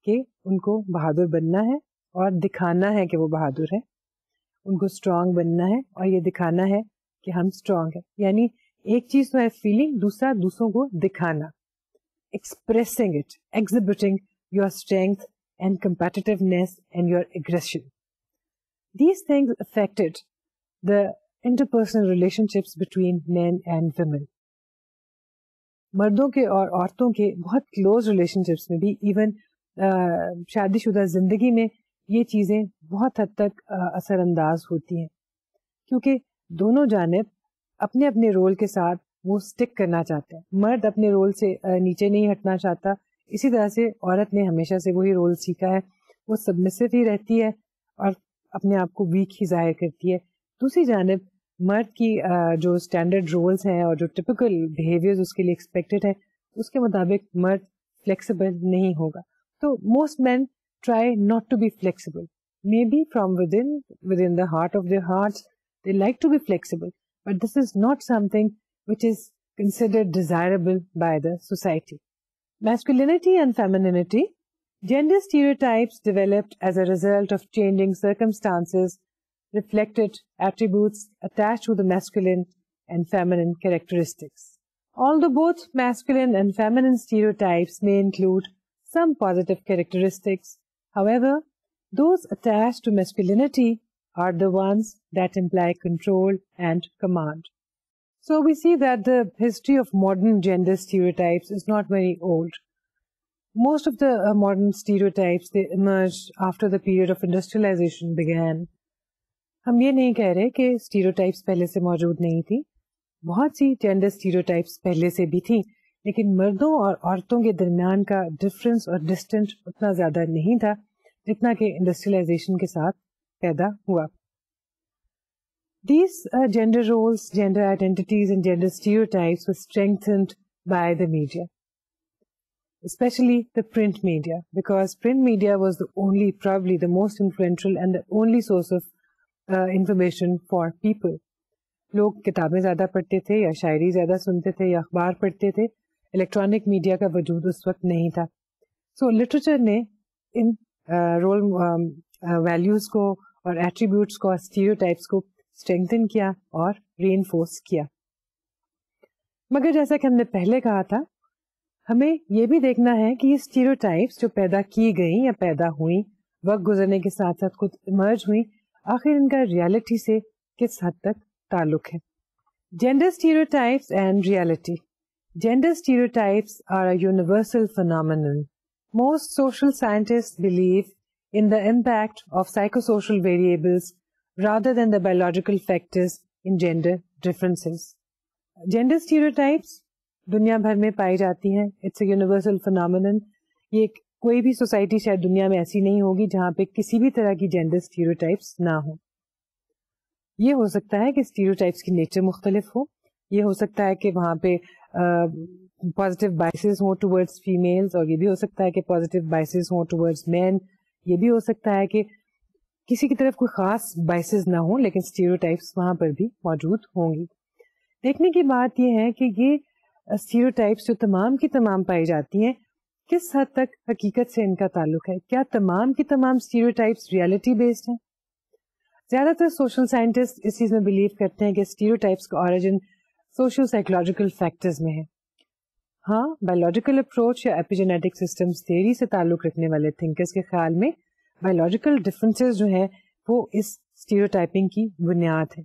کہ ان کو بہادر بننا ہے اور دکھانا ہے کہ وہ بہادر ہے, ان کو اسٹرانگ بننا ہے اور یہ دکھانا ہے کہ ہم اسٹرانگ ہیں. یعنی ایک چیز تو ہے فیلنگ, دوسرا دوسروں کو دکھانا, expressing it, exhibiting your strength and competitiveness and your aggression. These things affected the interpersonal relationships between men and women. مردوں کے اور عورتوں کے بہت کلوز ریلیشن شپس میں بھی, ایون شادی شدہ زندگی میں یہ چیزیں بہت حد تک اثر انداز ہوتی ہیں, کیونکہ دونوں جانب اپنے اپنے رول کے ساتھ وہ اسٹک کرنا چاہتے ہیں. مرد اپنے رول سے نیچے نہیں ہٹنا چاہتا, اسی طرح سے عورت نے ہمیشہ سے وہی رول سیکھا ہے, وہ سبمسو ہی رہتی ہے اور اپنے آپ کو ویک ہی ظاہر کرتی ہے. دوسری جانب مرد کی جو اسٹینڈرڈ رولز ہیں اور جو ٹپیکل بیہیویئرز اس کے لیے ایکسپیکٹڈ ہے, اس کے مطابق مرد فلیکسیبل نہیں ہوگا. تو most men try not to be flexible, maybe from within the heart of their hearts they like to be flexible, but this is not something which is considered desirable by the society. Masculinity and femininity. Gender stereotypes developed as a result of changing circumstances reflected attributes attached to the masculine and feminine characteristics. Although both masculine and feminine stereotypes may include some positive characteristics, however, those attached to masculinity are the ones that imply control and command. So we see that the history of modern gender stereotypes is not very old. Most of the modern stereotypes, they emerged after the period of industrialization began. ہم یہ نہیں کہہ رہے کہ stereotypes پہلے سے موجود نہیں تھی, بہت سی جینڈر اسٹیریوٹائپس پہلے سے بھی تھیں, لیکن مردوں اور عورتوں کے درمیان کا ڈفرینس اور ڈسٹینس اتنا زیادہ نہیں تھا جتنا کہ انڈسٹریلائزیشن کے ساتھ پیدا ہوا. These gender roles, gender identities and gender stereotypes were strengthened by the media, especially the print media, because print media was probably the most influential and the only source of information for people. لوگ کتابیں زیادہ پڑھتے تھے یا شاعری زیادہ سنتے تھے یا اخبار پڑھتے تھے, الیکٹرانک میڈیا کا وجود اس وقت نہیں تھا. سو لٹریچر نے ان رول ویلیوز کو اور ایٹریبیوٹس کو اور اسٹیریوٹائپس کو اسٹرینگتھن کیا اور ری انفورس کیا. مگر جیسا کہ ہم نے پہلے کہا تھا, ہمیں یہ بھی دیکھنا ہے کہ یہ اسٹیریوٹائپس جو پیدا کی گئیں یا پیدا ہوئیں, وقت گزرنے کے ساتھ ساتھ خود ایمرج ہوئیں, آخر ان کا ریالٹی سے کس حد تک تعلق ہے. Gender stereotypes and reality. Gender stereotypes are a universal phenomenon. Most social scientists believe in the impact of psychosocial variables rather than the biological factors in gender differences. Gender stereotypes دنیا بھر میں پائی جاتی ہیں. It's a universal phenomenon. یہ کوئی بھی society شاید دنیا میں ایسی نہیں ہوگی جہاں پہ کسی بھی طرح کی جینڈر اسٹیریوٹائپس نہ ہوں. یہ ہو سکتا ہے کہ اسٹیریوٹائپس کی نیچر مختلف ہو, یہ ہو سکتا ہے کہ وہاں پہ پازیٹیو بائسز ہوں ٹورڈز فیمیلز, اور یہ بھی ہو سکتا ہے کہ پازیٹیو بائسز ہوں ٹورڈز مین. یہ بھی ہو سکتا ہے کہ کسی کی طرف کوئی خاص بائسز نہ ہوں لیکن اسٹیریوٹائپس وہاں پر بھی موجود ہوں گی. دیکھنے کی بات یہ ہے کہ یہ اسٹیریوٹائپس جو تمام کی تمام پائی جاتی ہیں کس حد تک حقیقت سے ان کا تعلق ہے. کیا تمام کی تمام اسٹیریوٹائپس ریئلٹی بیسڈ ہیں؟ زیادہ تر سوشل سائنٹسٹ اس چیز میں بلیو کرتے ہیں کہ اسٹیریوٹائپس کا اوریجن سوشل سائیکولوجیکل فیکٹرز میں ہے. ہاں, بایولوجیکل اپروچ یا ایپیجینیٹک سسٹمز تھیوری سے تعلق رکھنے والے تھنکرز کے خیال میں بایولوجیکل ڈفرینسز جو ہیں وہ اس اسٹیریوٹائپنگ کی بنیاد ہے.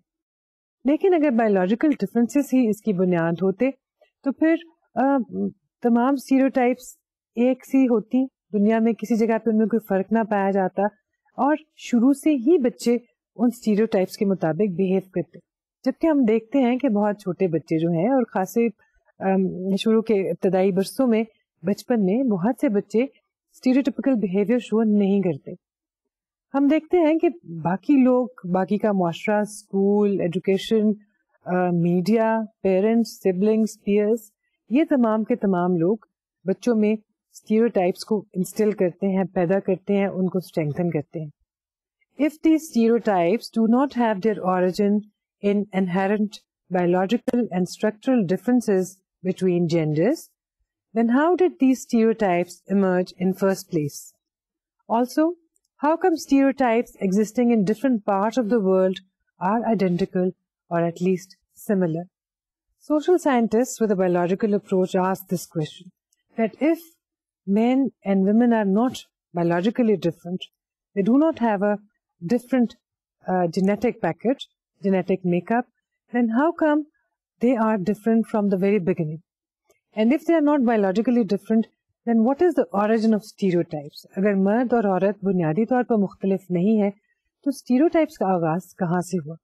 لیکن اگر بایولوجیکل ڈفرینسز ہی اس کی بنیاد ہوتے تو پھر تمام اسٹیریوٹائپس ایک سی ہوتی, دنیا میں کسی جگہ پہ ان میں کوئی فرق نہ پایا جاتا اور شروع سے ہی بچے ان اسٹیریوٹائپس کے مطابق بہیو کرتے. جبکہ ہم دیکھتے ہیں کہ بہت چھوٹے بچے جو ہیں اور خاصے شروع کے ابتدائی برسوں میں بچپن میں بہت سے بچے اسٹیریوٹیپیکل بہیویئر شو نہیں کرتے. ہم دیکھتے ہیں کہ باقی لوگ, باقی کا معاشرہ, school, education, media, parents, siblings, peers, یہ تمام کے تمام لوگ بچوں میں اسٹیریوٹائپس کو انسٹل کرتے ہیں, پیدا کرتے ہیں, ان کو اسٹرینگتھن کرتے ہیں. If these stereotypes do not have their origin in inherent biological and structural differences between genders, then how did these stereotypes emerge in first place? Also, how come stereotypes existing in different parts of the world are identical or at least similar? Social scientists with a biological approach ask this question, that if men and women are not biologically different, they do not have a different genetic package, genetic makeup, then how come they are different from the very beginning? And if they are not biologically different, then what is the origin of stereotypes? اگر مرد اور عورت بنیادی طور پر مختلف نہیں ہے تو stereotypes کا آغاز کہاں سے ہوا؟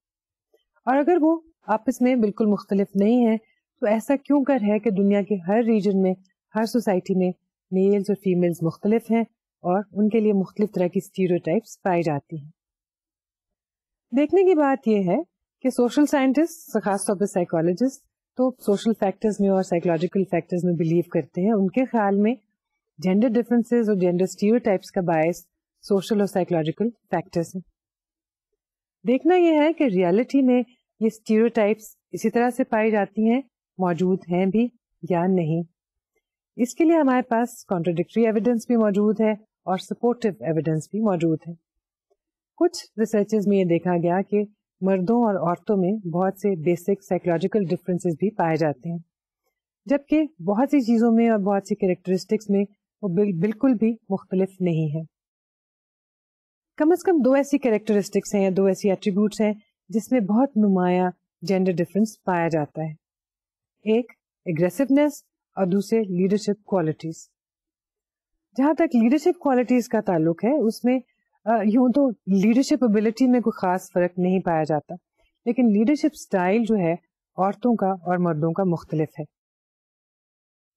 اور اگر وہ آپس میں بالکل مختلف نہیں ہے تو ایسا کیوں کر ہے کہ دنیا کے ہر ریجن میں, ہر سوسائٹی میں میلز اور فیمیلز مختلف ہیں اور ان کے لیے مختلف طرح کی اسٹیریوٹائپس پائی جاتی ہیں؟ دیکھنے کی بات یہ ہے کہ سوشل سائنٹسٹ, خاص طور پہ سائیکالوجسٹ, تو سوشل فیکٹرز میں اور سائیکولوجیکل فیکٹرز میں بلیو کرتے ہیں. ان کے خیال میں جینڈر ڈفرینسز اور جینڈر اسٹیریوٹائپس کا باعث سوشل اور سائیکولوجیکل فیکٹرز ہیں. دیکھنا یہ ہے کہ ریئلٹی میں یہ اسٹیریوٹائپس اسی طرح سے پائی جاتی ہیں, موجود ہیں بھی یا نہیں. اس کے لیے ہمارے پاس کانٹراڈکٹری ایویڈینس بھی موجود ہے اور سپورٹیو ایویڈینس بھی موجود ہے. کچھ ریسرچز میں یہ دیکھا گیا کہ مردوں اور عورتوں میں بہت سے بیسک سائیکولوجیکل ڈفرینسز بھی پائے جاتے ہیں, جبکہ بہت سی چیزوں میں اور بہت سی کیریکٹرسٹکس میں وہ بالکل بھی مختلف نہیں ہے. کم از کم 2 ایسی کیریکٹرسٹکس ہیں یا 2 ایسی ایٹریبیوٹس ہیں جس میں بہت نمایاں جینڈر ڈفرینس پایا جاتا ہے. ایک اگریسونیس اور دوسرے لیڈرشپ کوالٹیز. جہاں تک لیڈرشپ کوالٹیز کا تعلق ہے اس میں یوں تو لیڈرشپ ابیلٹی میں کوئی خاص فرق نہیں پایا جاتا, لیکن لیڈرشپ سٹائل جو ہے عورتوں کا اور مردوں کا مختلف ہے.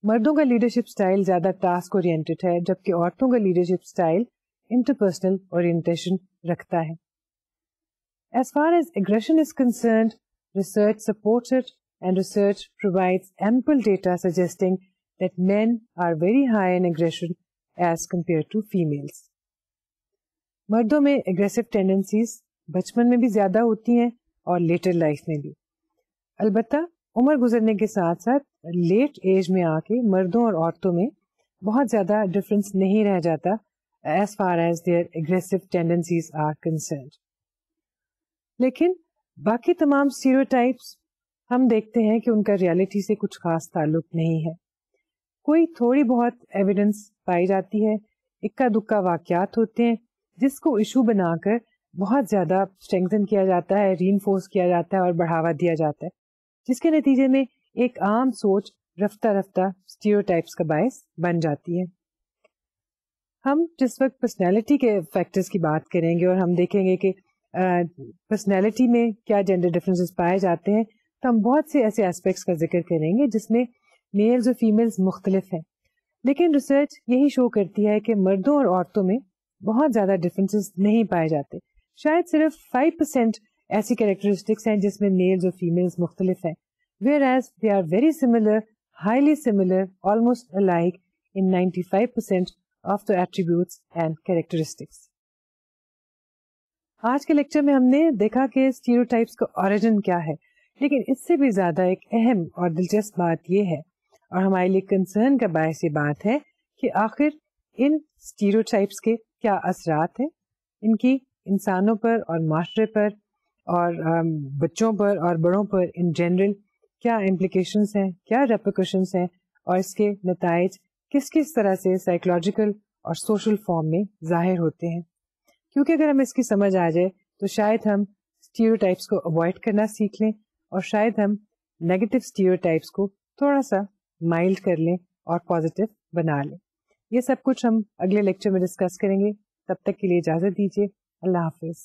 مردوں کا لیڈرشپ سٹائل زیادہ ٹاسک اورینٹڈ ہے جبکہ عورتوں کا لیڈرشپ سٹائل انٹرپرسنل اورینٹیشن رکھتا ہے. As far as aggression is concerned, research supports it and research provides ample data suggesting that men are very high in aggression as compared to females. مردوں میں aggressive tendencies بچپن میں بھی زیادہ ہوتی ہیں اور لیٹر لائف میں بھی. البتہ عمر گزرنے کے ساتھ ساتھ لیٹ ایج میں آ کے مردوں اور عورتوں میں بہت زیادہ ڈفرینس نہیں رہ جاتا as far as their aggressive tendencies are concerned. لیکن باقی تمام اسٹیریوٹائپس ہم دیکھتے ہیں کہ ان کا ریالٹی سے کچھ خاص تعلق نہیں ہے. کوئی تھوڑی بہت ایویڈنس پائی جاتی ہے, اکا دکا واقعات ہوتے ہیں جس کو ایشو بنا کر بہت زیادہ اسٹرینگتھن کیا جاتا ہے, ری انفورس کیا جاتا ہے اور بڑھاوا دیا جاتا ہے, جس کے نتیجے میں ایک عام سوچ رفتہ رفتہ اسٹیریوٹائپس کا باعث بن جاتی ہے. ہم جس وقت پرسنالٹی کے فیکٹرز کی بات کریں گے اور ہم دیکھیں گے کہ پرسنالٹی میں کیا جینڈر ڈفرینسز پائے جاتے ہیں تو ہم بہت سے ایسے ایسپیکٹس کا ذکر کریں گے جس میں میلز اور فیمیلز مختلف ہیں، لیکن ریسرچ یہی شو کرتی ہے کہ مردوں اور عورتوں میں بہت زیادہ ڈفرینسز نہیں پائے جاتے. شاید صرف 5% ایسی کیریکٹرسٹکس ہیں جس میں میلز اور فیمیلز مختلف ہیں، whereas they are very similar, highly similar, almost alike in 95% of the attributes and characteristics. آج کے لیکچر میں ہم نے دیکھا کہ اسٹیریوٹائپس کا اوریجن کیا ہے، لیکن اس سے بھی زیادہ ایک اہم اور دلچسپ بات یہ ہے اور ہمارے لیے کنسرن کا باعث یہ بات ہے کہ آخر ان اسٹیریوٹائپس کے کیا اثرات ہیں، ان کی انسانوں پر اور معاشرے پر اور بچوں پر اور بڑوں پر ان جنرل کیا امپلیکیشنس ہیں، کیا ریپریکیشنس ہیں، اور اس کے نتائج کس طرح سے سائیکولوجیکل اور سوشل فارم میں ظاہر ہوتے ہیں. کیونکہ اگر ہمیں اس کی سمجھ آ جائے تو شاید ہم اسٹیریوٹائپس کو اوائڈ کرنا سیکھ لیں اور شاید ہم نیگیٹو اسٹیریوٹائپس کو تھوڑا سا مائلڈ کر لیں اور پازیٹیو بنا لیں. یہ سب کچھ ہم اگلے لیکچر میں ڈسکس کریں گے. تب تک کے لیے اجازت دیجیے. اللہ حافظ.